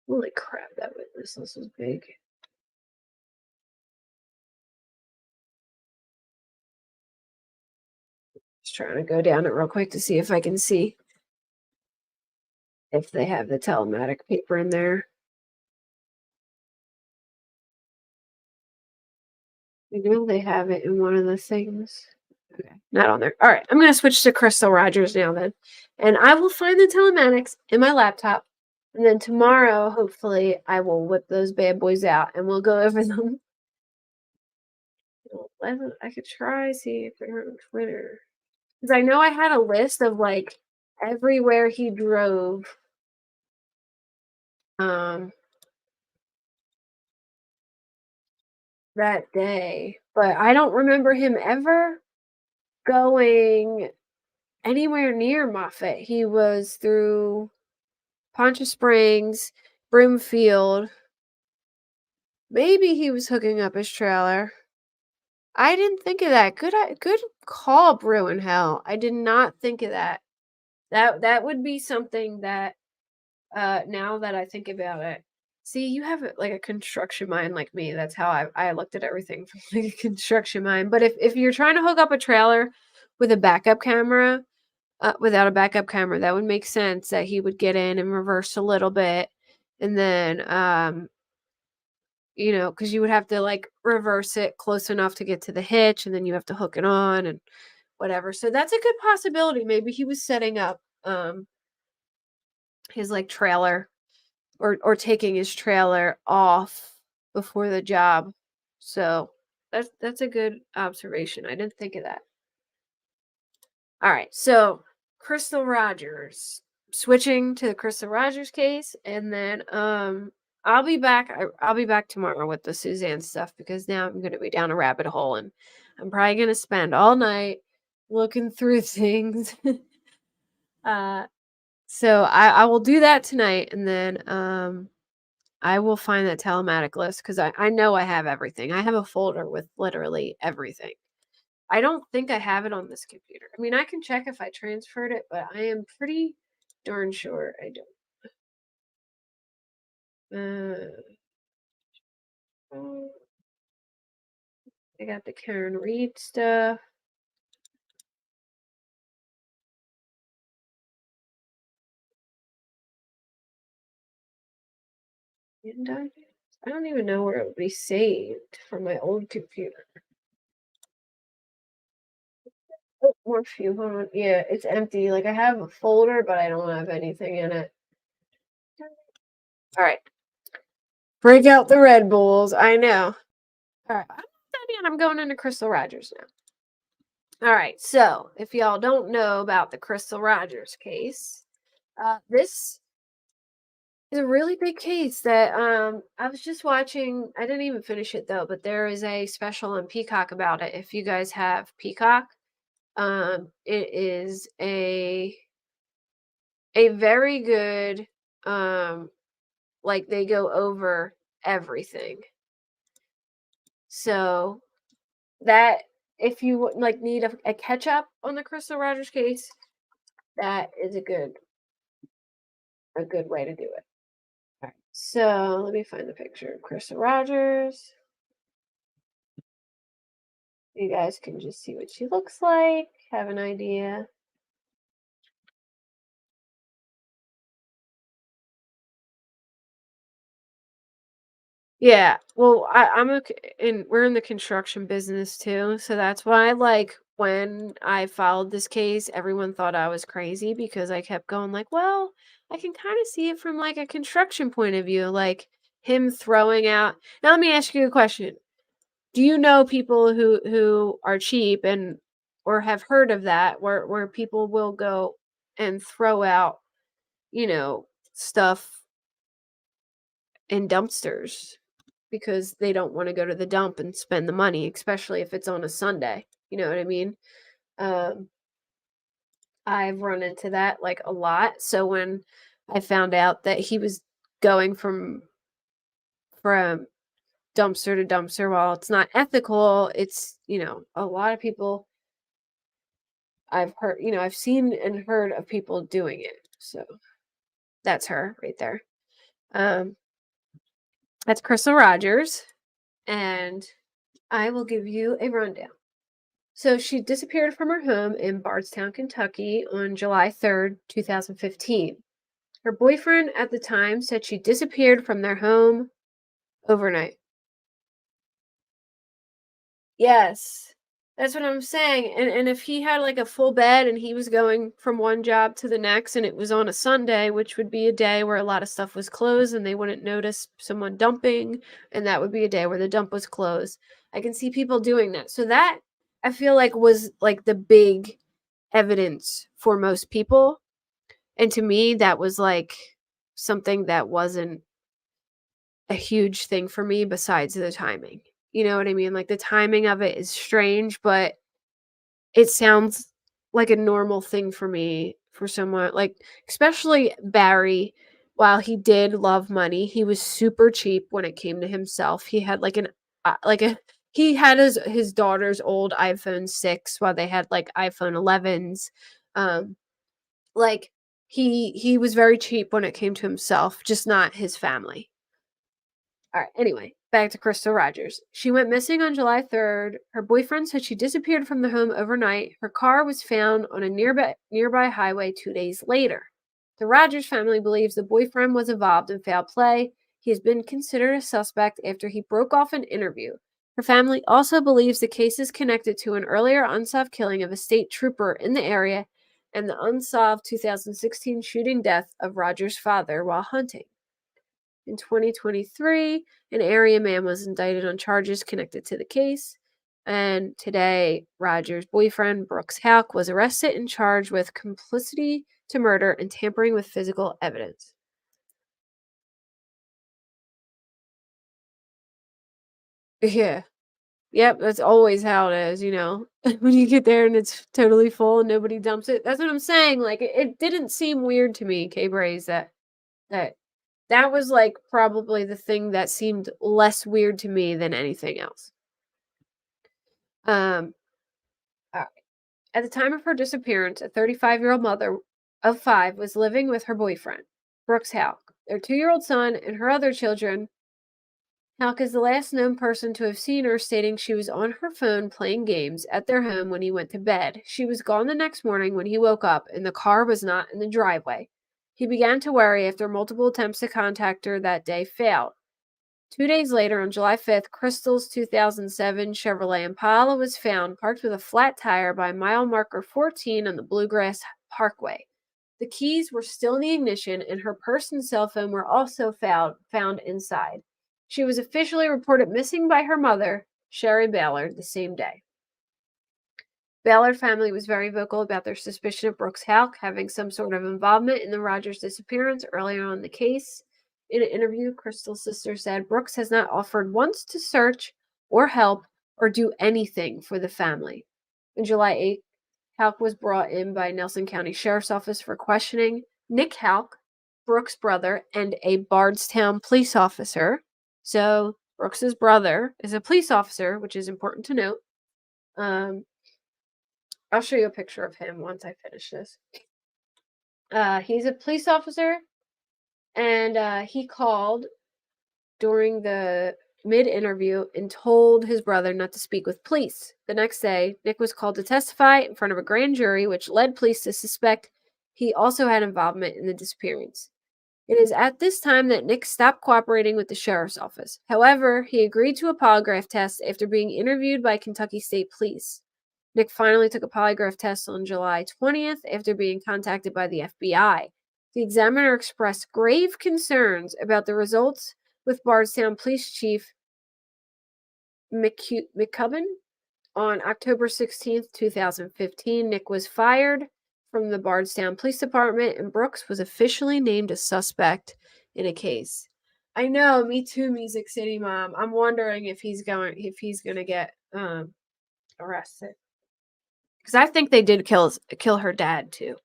Holy crap, that witness list is big. Just trying to go down it real quick to see if I can see if they have the telematic paper in there. I know they have it in one of the things. Okay, not on there. All right, I'm going to switch to Crystal Rogers now then. And I will find the telematics in my laptop. And then tomorrow, hopefully, I will whip those bad boys out and we'll go over them. I could try see if they're on Twitter. Because I know I had a list of like everywhere he drove. That day, but I don't remember him ever going anywhere near Moffett. He was through Poncha Springs, Broomfield. Maybe he was hooking up his trailer. I didn't think of that. Good call, Brew in Hell. I did not think of that. That would be something that now that I think about it. See, you have like a construction mind like me. That's how I looked at everything from like a construction mind. But if you're trying to hook up a trailer with a backup camera, without a backup camera, that would make sense that he would get in and reverse a little bit, and then because you would have to like reverse it close enough to get to the hitch, and then you have to hook it on and whatever. So that's a good possibility. Maybe he was setting up his like trailer or taking his trailer off before the job. So that's a good observation. I didn't think of that. All right, so Crystal Rogers. Switching to the Crystal Rogers case, and then I'll be back. I'll be back tomorrow with the Suzanne stuff because now I'm going to be down a rabbit hole, and I'm probably going to spend all night looking through things. So I will do that tonight, and then I will find that telematic list because I know I have everything. I have a folder with literally everything. I don't think I have it on this computer. I mean, I can check if I transferred it, but I am pretty darn sure I don't. I got the Karen Reed stuff. And I don't even know where it would be saved from my old computer. Oh, Morphew, hold on. Yeah, it's empty. Like I have a folder, but I don't have anything in it. All right. Break out the Red Bulls. I know. All right. I'm not and I'm going into Crystal Rogers now. All right, so if y'all don't know about the Crystal Rogers case, this is a really big case that I was just watching. I didn't even finish it though, but there is a special on Peacock about it. If you guys have Peacock, it is a very good like they go over everything. So that if you like need a catch up on the Crystal Rogers case, that is a good way to do it. All right. So let me find the picture of Crystal Rogers. You guys can just see what she looks like, have an idea. Yeah, well, we're in the construction business too, so that's why like when I filed this case, everyone thought I was crazy because I kept going like, well, I can kind of see it from like a construction point of view, like him throwing out. Now let me ask you a question. Do you know people who are cheap and or have heard of that where people will go and throw out, stuff in dumpsters because they don't want to go to the dump and spend the money, especially if it's on a Sunday. You know what I mean? Um, I've run into that like a lot. So when I found out that he was going from dumpster to dumpster, while it's not ethical, it's a lot of people I've heard, I've seen and heard of people doing it. So that's her right there. Um, that's Crystal Rogers, and I will give you a rundown. So she disappeared from her home in Bardstown, Kentucky on July 3rd, 2015. Her boyfriend at the time said she disappeared from their home overnight. Yes. That's what I'm saying. And if he had like a full bed and he was going from one job to the next and it was on a Sunday, which would be a day where a lot of stuff was closed and they wouldn't notice someone dumping, and that would be a day where the dump was closed. I can see people doing that. So that I feel like was like the big evidence for most people. And to me, that was like something that wasn't a huge thing for me besides the timing. You know what I mean? Like the timing of it is strange, but it sounds like a normal thing for me for someone like especially Barry. While he did love money, he was super cheap when it came to himself. He had like an like a he had his daughter's old iPhone 6 while they had like iPhone 11s. Like he was very cheap when it came to himself, just not his family. All right, anyway, back to Crystal Rogers. She went missing on July 3rd. Her boyfriend said she disappeared from the home overnight. Her car was found on a nearby highway 2 days later. The Rogers family believes the boyfriend was involved in foul play. He has been considered a suspect after he broke off an interview. Her family also believes the case is connected to an earlier unsolved killing of a state trooper in the area and the unsolved 2016 shooting death of Rogers' father while hunting. In 2023, an area man was indicted on charges connected to the case. And today, Rogers' boyfriend, Brooks Houck, was arrested and charged with complicity to murder and tampering with physical evidence. Yeah. Yep, that's always how it is, when you get there and it's totally full and nobody dumps it. That's what I'm saying. Like, it didn't seem weird to me, K-Braze, that that was, like, probably the thing that seemed less weird to me than anything else. Um, uh, at the time of her disappearance, a 35-year-old mother of 5 was living with her boyfriend, Brooks Houck, their 2-year-old son, and her other children. Houck is the last known person to have seen her, stating she was on her phone playing games at their home when he went to bed. She was gone the next morning when he woke up, and the car was not in the driveway. He began to worry after multiple attempts to contact her that day failed. 2 days later, on July 5th, Crystal's 2007 Chevrolet Impala was found parked with a flat tire by mile marker 14 on the Bluegrass Parkway. The keys were still in the ignition, and her purse and cell phone were also found inside. She was officially reported missing by her mother, Sherry Ballard the same day. Ballard family was very vocal about their suspicion of Brooks Houck having some sort of involvement in the Rogers disappearance earlier on in the case. In an interview, Crystal's sister said Brooks has not offered once to search or help or do anything for the family. On July 8th, Houck was brought in by Nelson County Sheriff's Office for questioning. Nick Houck, Brooks' brother, and a Bardstown police officer. So Brooks's brother is a police officer, which is important to note. I'll show you a picture of him once I finish this. He's a police officer, and he called during the mid-interview and told his brother not to speak with police. The next day, Nick was called to testify in front of a grand jury, which led police to suspect he also had involvement in the disappearance. It is at this time that Nick stopped cooperating with the sheriff's office. However, he agreed to a polygraph test after being interviewed by Kentucky State Police. Nick finally took a polygraph test on July 20th after being contacted by the FBI. The examiner expressed grave concerns about the results with Bardstown Police Chief McCubbin. On October 16th, 2015, Nick was fired from the Bardstown Police Department, and Brooks was officially named a suspect in a case. I know, me too, Music City Mom. I'm wondering if he's gonna get arrested. Because I think they did kill her dad too.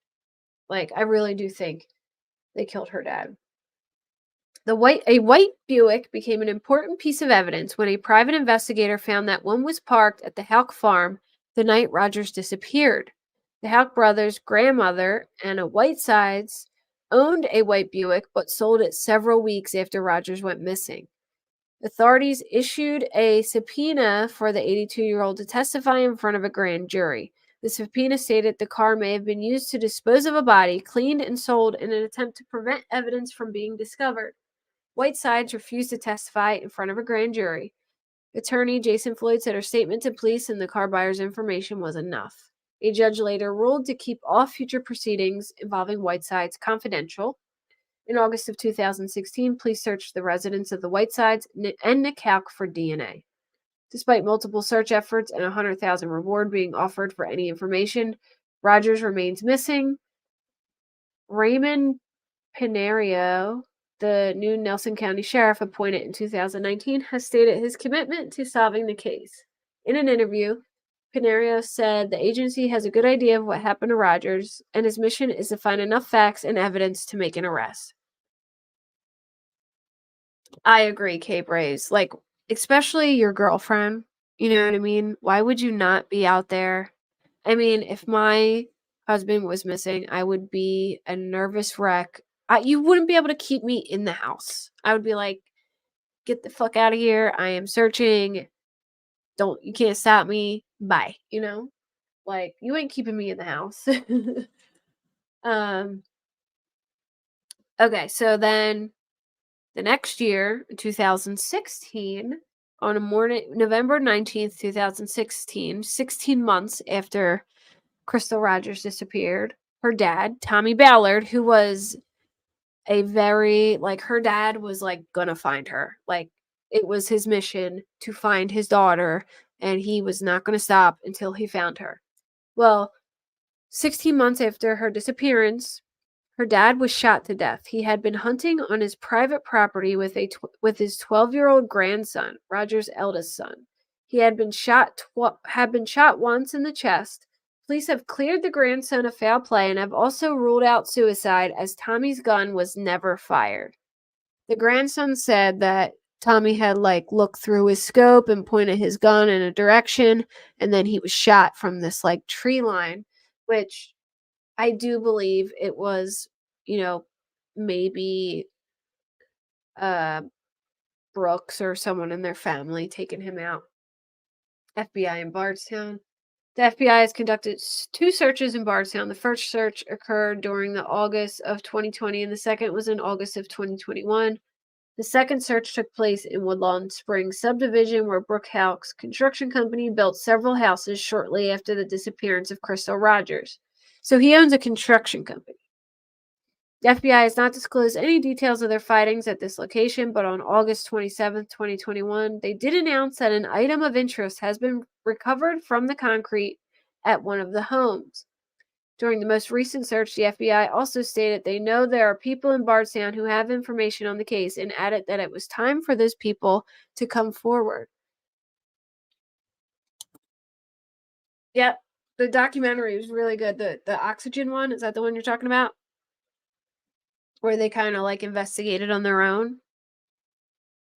Like, I really do think they killed her dad. A white Buick became an important piece of evidence when a private investigator found that one was parked at the Houck farm the night Rogers disappeared. The Houck brothers' grandmother, Anna Whitesides, owned a white Buick but sold it several weeks after Rogers went missing. Authorities issued a subpoena for the 82-year-old to testify in front of a grand jury. The subpoena stated the car may have been used to dispose of a body, cleaned and sold in an attempt to prevent evidence from being discovered. Whitesides refused to testify in front of a grand jury. Attorney Jason Floyd said her statement to police and the car buyer's information was enough. A judge later ruled to keep all future proceedings involving Whitesides confidential. In August of 2016, police searched the residence of the Whitesides and Nick Houck for DNA. Despite multiple search efforts and a $100,000 reward being offered for any information, Rogers remains missing. Raymond Pinario, the new Nelson County Sheriff appointed in 2019, has stated his commitment to solving the case. In an interview, Pinario said the agency has a good idea of what happened to Rogers, and his mission is to find enough facts and evidence to make an arrest. I agree, Kay Braves. Like, especially your girlfriend, you know what I mean? Why would you not be out there? I mean, if my husband was missing, I would be a nervous wreck. You wouldn't be able to keep me in the house. I would be like, get the fuck out of here. I am searching. You can't stop me. Bye. You know? Like, you ain't keeping me in the house. Okay, so then the next year, in 2016, on a morning, November 19th, 2016, 16 months after Crystal Rogers disappeared, her dad, Tommy Ballard, who was her dad was like gonna find her. Like, it was his mission to find his daughter, and he was not gonna stop until he found her. Well, 16 months after her disappearance, her dad was shot to death. He had been hunting on his private property with his 12-year-old grandson, Roger's eldest son. He had been shot once in the chest. Police have cleared the grandson of foul play and have also ruled out suicide, as Tommy's gun was never fired. The grandson said that Tommy had looked through his scope and pointed his gun in a direction, and then he was shot from this tree line, which I do believe it was, maybe Brooks or someone in their family taking him out. FBI in Bardstown. The FBI has conducted 2 searches in Bardstown. The first search occurred during the August of 2020, and the second was in August of 2021. The second search took place in Woodlawn Springs subdivision, where Brooke Houck's construction company built several houses shortly after the disappearance of Crystal Rogers. So he owns a construction company. The FBI has not disclosed any details of their findings at this location, but on August 27th, 2021, they did announce that an item of interest has been recovered from the concrete at one of the homes. During the most recent search, the FBI also stated they know there are people in Bardstown who have information on the case and added that it was time for those people to come forward. Yep, the documentary was really good. The oxygen one, is that the one you're talking about? Where they kind of like investigated on their own?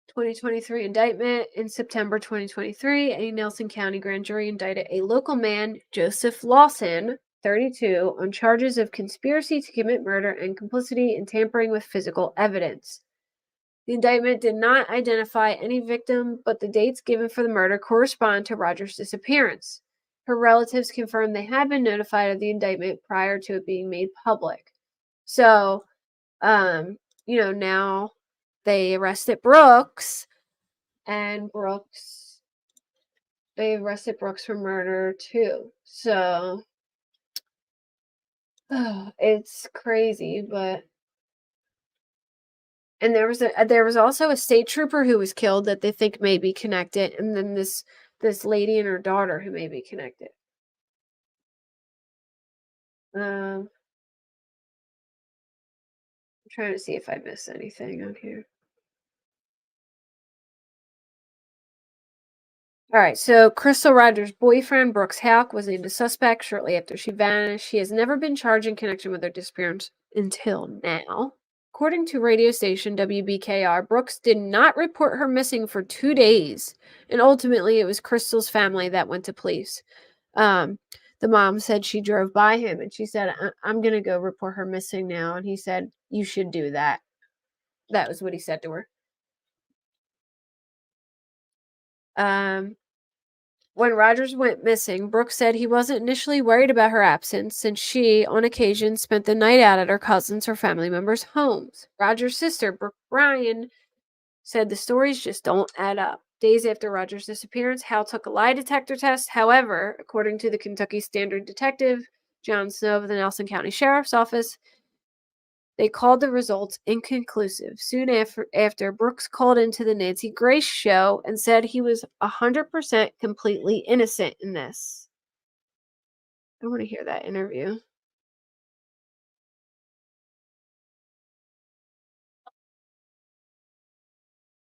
2023 indictment. In September 2023, a Nelson County grand jury indicted a local man, Joseph Lawson, 32, on charges of conspiracy to commit murder and complicity in tampering with physical evidence. The indictment did not identify any victim, but the dates given for the murder correspond to Rogers' disappearance. Her relatives confirmed they had been notified of the indictment prior to it being made public. So, now they arrested Brooks, and they arrested Brooks for murder too. So, it's crazy, but and there was also a state trooper who was killed that they think may be connected, and then this lady and her daughter who may be connected. I'm trying to see if I missed anything on here. All right, so Crystal Rogers' boyfriend, Brooks Houck, was named a suspect shortly after she vanished. She has never been charged in connection with her disappearance until now. According to radio station WBKR, Brooks did not report her missing for 2 days, and ultimately it was Crystal's family that went to police. The mom said she drove by him and she said, I'm going to go report her missing now. And he said, you should do that. That was what he said to her. When Rogers went missing, Brooks said he wasn't initially worried about her absence since she, on occasion, spent the night out at her cousins' or family members' homes. Rogers' sister, Brooke Bryan, said the stories just don't add up. Days after Rogers' disappearance, Hal took a lie detector test. However, according to the Kentucky Standard Detective, John Snow of the Nelson County Sheriff's Office, they called the results inconclusive. Soon after, Brooks called into the Nancy Grace show and said he was 100% completely innocent in this. I want to hear that interview.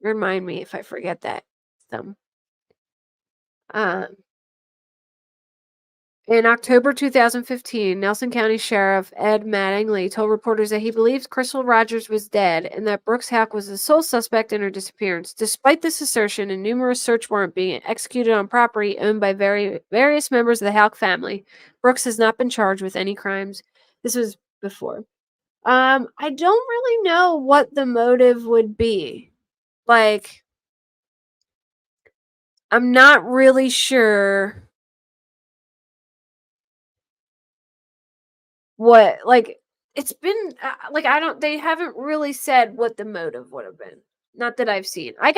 Remind me if I forget that. In October 2015, Nelson County Sheriff Ed Mattingly told reporters that he believes Crystal Rogers was dead and that Brooks Houck was the sole suspect in her disappearance. Despite this assertion and numerous search warrants being executed on property owned by various members of the Houck family, Brooks has not been charged with any crimes. This was before. I don't really know what the motive would be. Like, I'm not really sure what, like, it's been they haven't really said what the motive would have been. Not that I've seen. I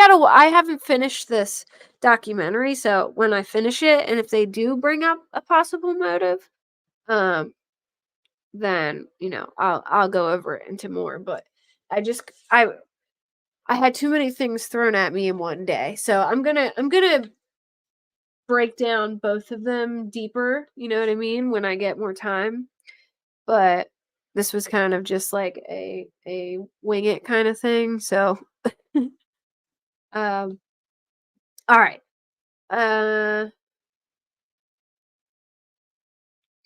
haven't finished this documentary, so when I finish it and if they do bring up a possible motive, then, I'll go over it into more, but I had too many things thrown at me in one day. So I'm going to break down both of them deeper, you know what I mean, when I get more time. But this was kind of just like a wing it kind of thing. So, all right.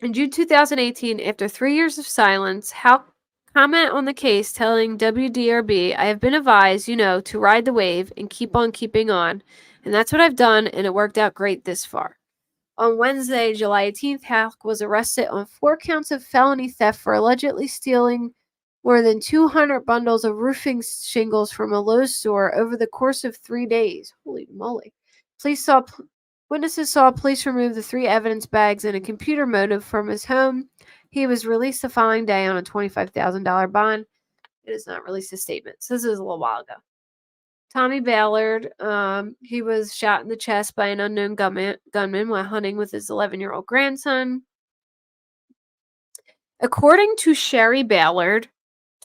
In June 2018, after 3 years of silence, Houck comment on the case, telling WDRB, "I have been advised, to ride the wave and keep on keeping on, and that's what I've done, and it worked out great this far." On Wednesday, July 18th, Houck was arrested on 4 counts of felony theft for allegedly stealing more than 200 bundles of roofing shingles from a Lowe's store over the course of 3 days. Holy moly. Witnesses saw police remove the 3 evidence bags and a computer modem from his home. He was released the following day on a $25,000 bond. It has not released a statement. So this is a little while ago. Tommy Ballard, he was shot in the chest by an unknown gunman while hunting with his 11-year-old grandson. According to Sherry Ballard,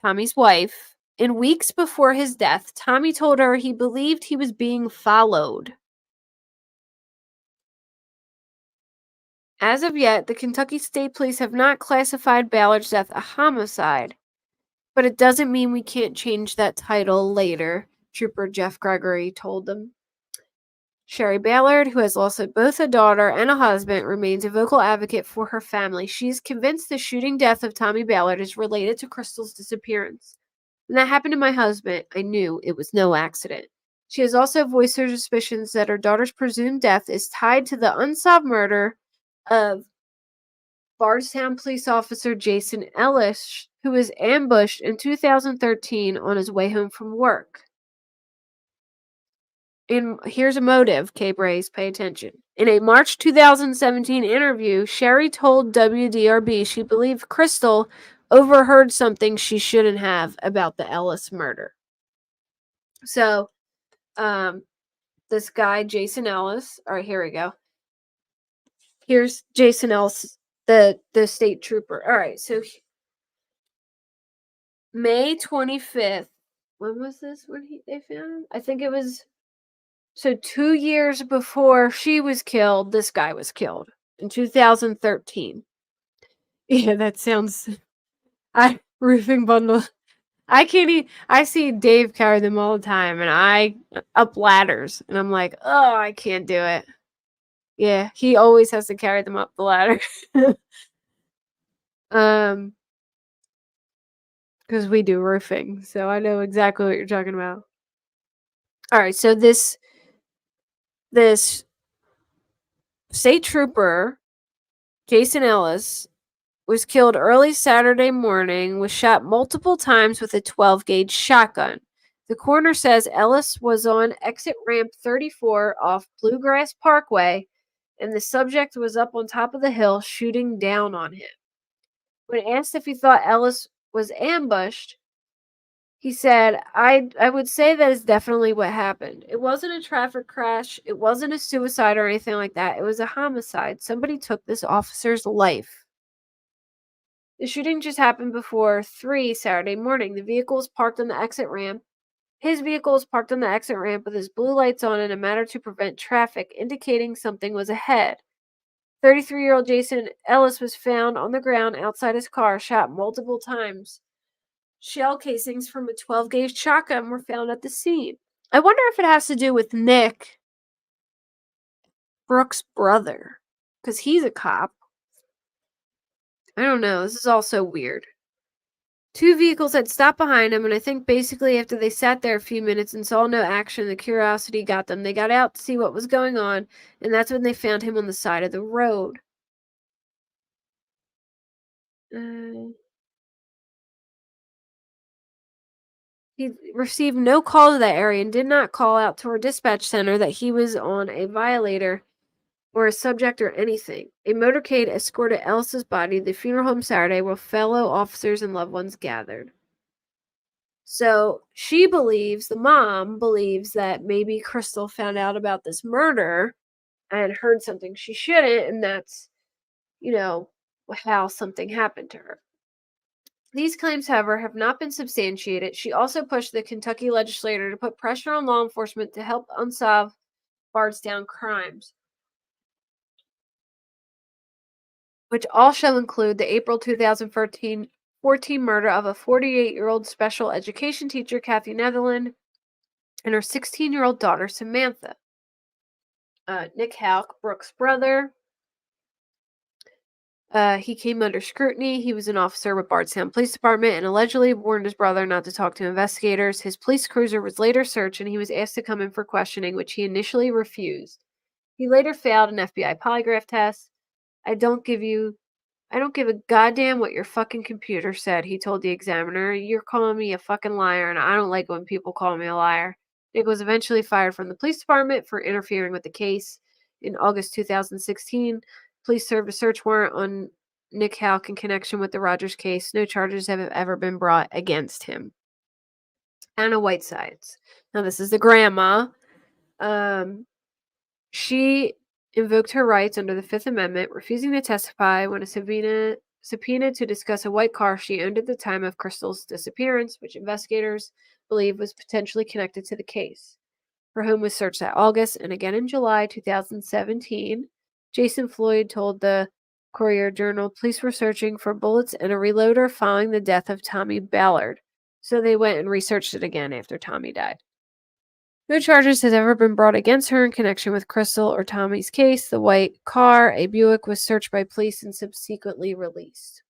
Tommy's wife. In weeks before his death, Tommy told her he believed he was being followed. As of yet, the Kentucky State Police have not classified Ballard's death a homicide, but it doesn't mean we can't change that title later, Trooper Jeff Gregory told them. Sherry Ballard, who has lost both a daughter and a husband, remains a vocal advocate for her family. She's convinced the shooting death of Tommy Ballard is related to Crystal's disappearance. When that happened to my husband, I knew it was no accident. She has also voiced her suspicions that her daughter's presumed death is tied to the unsolved murder of Bardstown police officer Jason Ellis, who was ambushed in 2013 on his way home from work. And here's a motive, K-Brace, pay attention. In a March 2017 interview, Sherry told WDRB she believed Crystal overheard something she shouldn't have about the Ellis murder. So, this guy, Jason Ellis, all right, here we go. Here's Jason Ellis, the state trooper. All right, so May 25th. When was this when they found him? I think it was, so 2 years before she was killed, this guy was killed in 2013. Yeah, that sounds, roofing bundle. I can't eat. I see Dave carry them all the time, and I up ladders, and I'm like, oh, I can't do it. Yeah, he always has to carry them up the ladder. Because we do roofing, so I know exactly what you're talking about. All right, so this state trooper, Jason Ellis, was killed early Saturday morning, was shot multiple times with a 12-gauge shotgun. The coroner says Ellis was on exit ramp 34 off Bluegrass Parkway, and the subject was up on top of the hill shooting down on him. When asked if he thought Ellis was ambushed, he said, I would say that is definitely what happened. It wasn't a traffic crash. It wasn't a suicide or anything like that. It was a homicide. Somebody took this officer's life. The shooting just happened before 3 Saturday morning. The vehicle was parked on the exit ramp. His vehicle was parked on the exit ramp with his blue lights on in a manner to prevent traffic, indicating something was ahead. 33-year-old Jason Ellis was found on the ground outside his car, shot multiple times. Shell casings from a 12-gauge shotgun were found at the scene. I wonder if it has to do with Nick, Brooks' brother, because he's a cop. I don't know. This is all so weird. 2 vehicles had stopped behind him, and I think basically after they sat there a few minutes and saw no action, the curiosity got them. They got out to see what was going on, and that's when they found him on the side of the road. He received no call to that area and did not call out to our dispatch center that he was on a violator or a subject or anything. A motorcade escorted Ellis's body to the funeral home Saturday where fellow officers and loved ones gathered. So she believes, the mom believes, that maybe Crystal found out about this murder and heard something she shouldn't, and that's, how something happened to her. These claims, however, have not been substantiated. She also pushed the Kentucky legislature to put pressure on law enforcement to help unsolve Bardstown crimes, which all shall include the April 2014 murder of a 48-year-old special education teacher, Kathy Netherland, and her 16-year-old daughter, Samantha. Nick Houck, Brooks' brother, he came under scrutiny. He was an officer with Bardstown Police Department and allegedly warned his brother not to talk to investigators. His police cruiser was later searched and he was asked to come in for questioning, which he initially refused. He later failed an FBI polygraph test. I don't give a goddamn what your fucking computer said, he told the examiner. You're calling me a fucking liar, and I don't like when people call me a liar. Nick was eventually fired from the police department for interfering with the case. In August 2016, police served a search warrant on Nick Houck in connection with the Rogers case. No charges have ever been brought against him. Anna Whitesides. Now, this is the grandma. She invoked her rights under the Fifth Amendment, refusing to testify when a subpoena subpoenaed to discuss a white car she owned at the time of Crystal's disappearance, which investigators believe was potentially connected to the case. Her home was searched that August and again in July 2017. Jason Floyd told the Courier-Journal police were searching for bullets and a reloader following the death of Tommy Ballard. So they went and researched it again after Tommy died. No charges has ever been brought against her in connection with Crystal or Tommy's case. The white car, a Buick, was searched by police and subsequently released.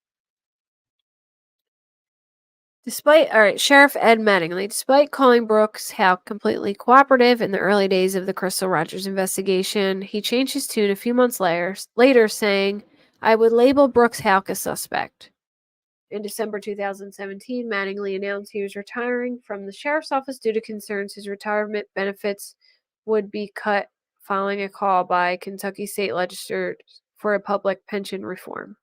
Sheriff Ed Mattingly, despite calling Brooks Houck completely cooperative in the early days of the Crystal Rogers investigation, he changed his tune a few months later saying, "I would label Brooks Houck a suspect." In December 2017, Mattingly announced he was retiring from the sheriff's office due to concerns his retirement benefits would be cut following a call by Kentucky state legislators for a public pension reform.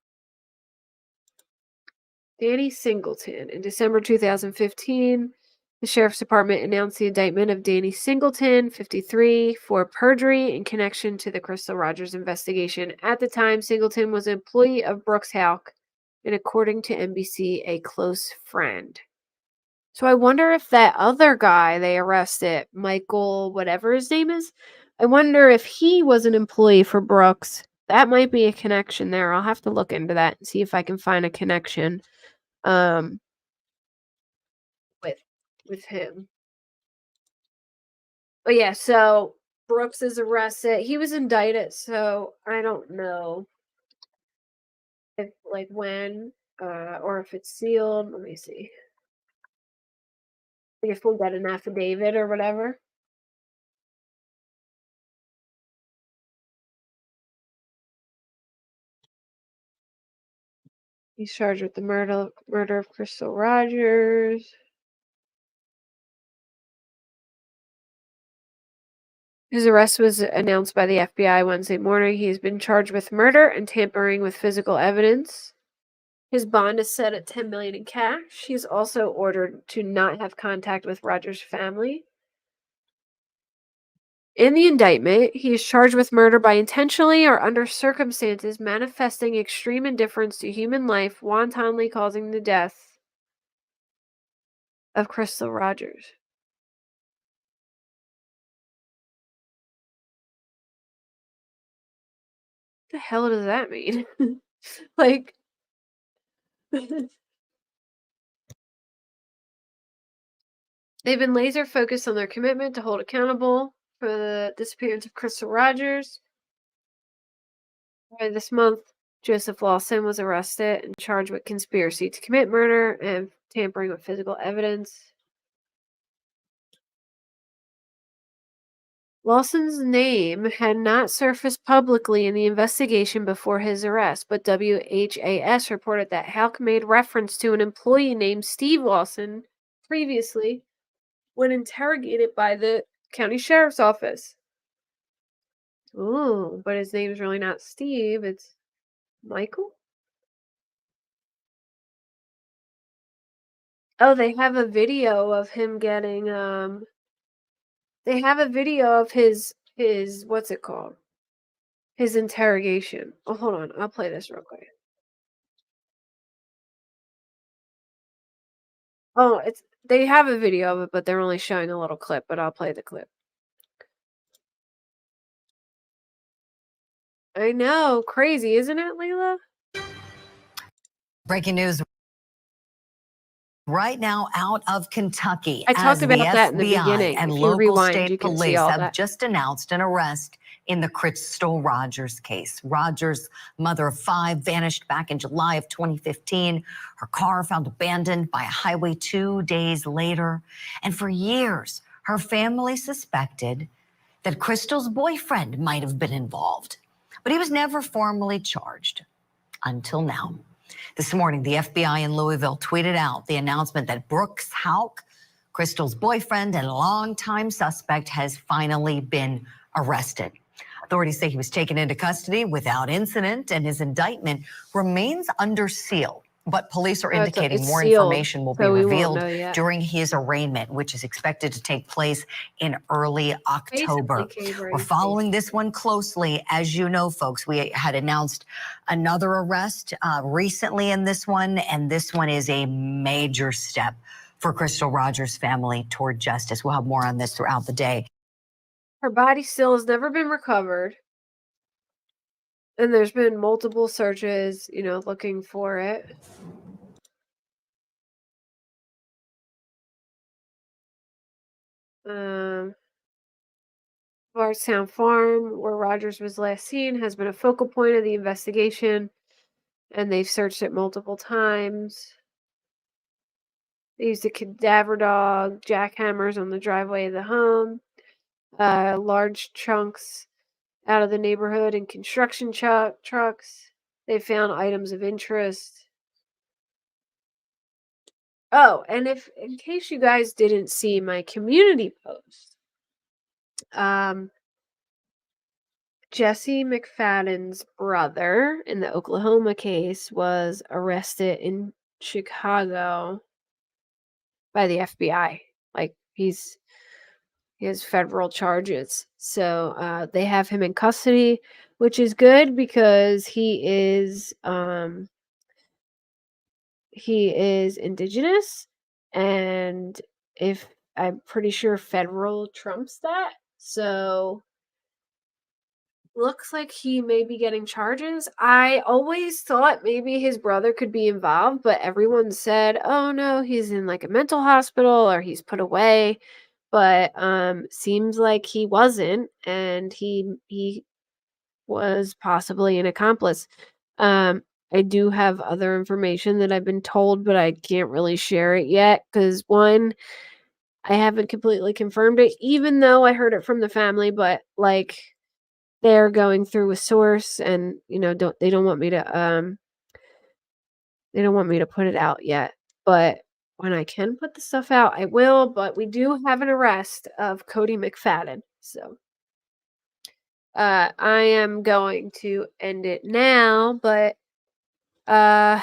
Danny Singleton. In December 2015, the Sheriff's Department announced the indictment of Danny Singleton, 53, for perjury in connection to the Crystal Rogers investigation. At the time, Singleton was an employee of Brooks Houck and, according to NBC, a close friend. So I wonder if that other guy they arrested, Michael, whatever his name is, I wonder if he was an employee for Brooks. That might be a connection there. I'll have to look into that and see if I can find a connection with him. But yeah, so Brooks is arrested. He was indicted, so I don't know if when or if it's sealed. Let me see. If we'll get an affidavit or whatever. He's charged with the murder of Crystal Rogers. His arrest was announced by the FBI Wednesday morning. He has been charged with murder and tampering with physical evidence. His bond is set at $10 million in cash. He is also ordered to not have contact with Rogers' family. In the indictment, he is charged with murder by intentionally or under circumstances manifesting extreme indifference to human life, wantonly causing the death of Crystal Rogers. What the hell does that mean? They've been laser focused on their commitment to hold accountable for the disappearance of Crystal Rogers. This month, Joseph Lawson was arrested and charged with conspiracy to commit murder and tampering with physical evidence. Lawson's name had not surfaced publicly in the investigation before his arrest, but WHAS reported that Houck made reference to an employee named Steve Lawson previously when interrogated by the county sheriff's office. Ooh, but his name's really not Steve, it's Michael? Oh, they have a video of him getting, they have a video of his, what's it called? His interrogation. Oh, hold on, I'll play this real quick. Oh, they have a video of it, but they're only showing a little clip, but I'll play the clip. I know, crazy, isn't it, Leila? Breaking news right now out of Kentucky. I talked about that in the beginning. And if you local rewind, state you can police see all have that. just announced an arrest in the Crystal Rogers case. Rogers, mother of 5, vanished back in July of 2015. Her car found abandoned by a highway 2 days later. And for years, her family suspected that Crystal's boyfriend might have been involved. But he was never formally charged until now. This morning, the FBI in Louisville tweeted out the announcement that Brooks Houck, Crystal's boyfriend and longtime suspect, has finally been arrested. Authorities say he was taken into custody without incident, and his indictment remains under seal. But police are Oh, indicating it's more sealed, information will be so we won't revealed know yet. during his arraignment, which is expected to take place in early Basically, October. We're K-brain, following this basically. one closely. As you know, folks, we had announced another arrest recently in this one, and this one is a major step for Crystal Rogers' family toward justice. We'll have more on this throughout the day. Her body still has never been recovered. And there's been multiple searches, looking for it. Bardstown Farm, where Rogers was last seen, has been a focal point of the investigation, and they've searched it multiple times. They used a cadaver dog, jackhammers on the driveway of the home, large chunks out of the neighborhood and construction trucks. They found items of interest. Oh, and in case you guys didn't see my community post, Jesse McFadden's brother in the Oklahoma case was arrested in Chicago by the FBI. Like he has federal charges. So they have him in custody, which is good because he is indigenous, and if I'm pretty sure federal trumps that. So looks like he may be getting charges. I always thought maybe his brother could be involved, but everyone said, "Oh no, he's in like a mental hospital or he's put away." But seems like he wasn't, and he was possibly an accomplice. I do have other information that I've been told, but I can't really share it yet because one, I haven't completely confirmed it, even though I heard it from the family, but like they're going through a source and don't want me to they don't want me to put it out yet. But when I can put the stuff out, I will. But we do have an arrest of Cody McFadden. So I am going to end it now, but uh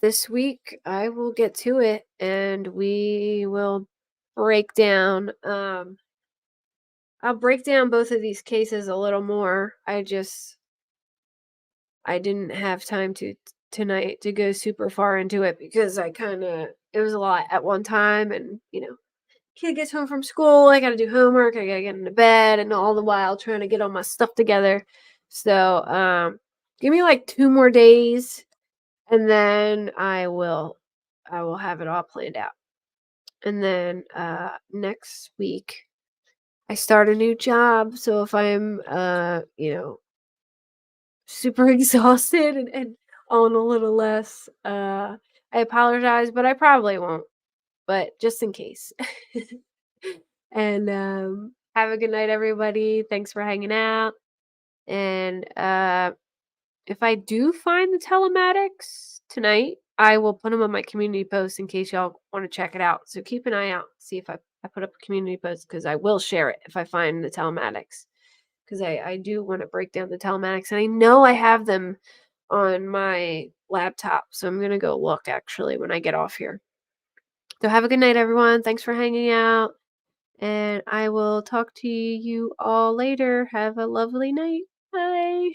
this week I will get to it and we will break down I'll break down both of these cases a little more. I didn't have time tonight to go super far into it because it was a lot at one time, and kid gets home from school, I gotta do homework, I gotta get into bed, and all the while trying to get all my stuff together. So give me like 2 more days and then I will have it all planned out. And then next week I start a new job. So if I'm super exhausted and on a little less, I apologize, but I probably won't. But just in case. And have a good night, everybody. Thanks for hanging out. And if I do find the telematics tonight, I will put them on my community post in case y'all want to check it out. So keep an eye out. See if I put up a community post because I will share it if I find the telematics. Because I do want to break down the telematics. And I know I have them on my laptop. So I'm going to go look actually when I get off here. So have a good night, everyone. Thanks for hanging out. And I will talk to you all later. Have a lovely night. Bye.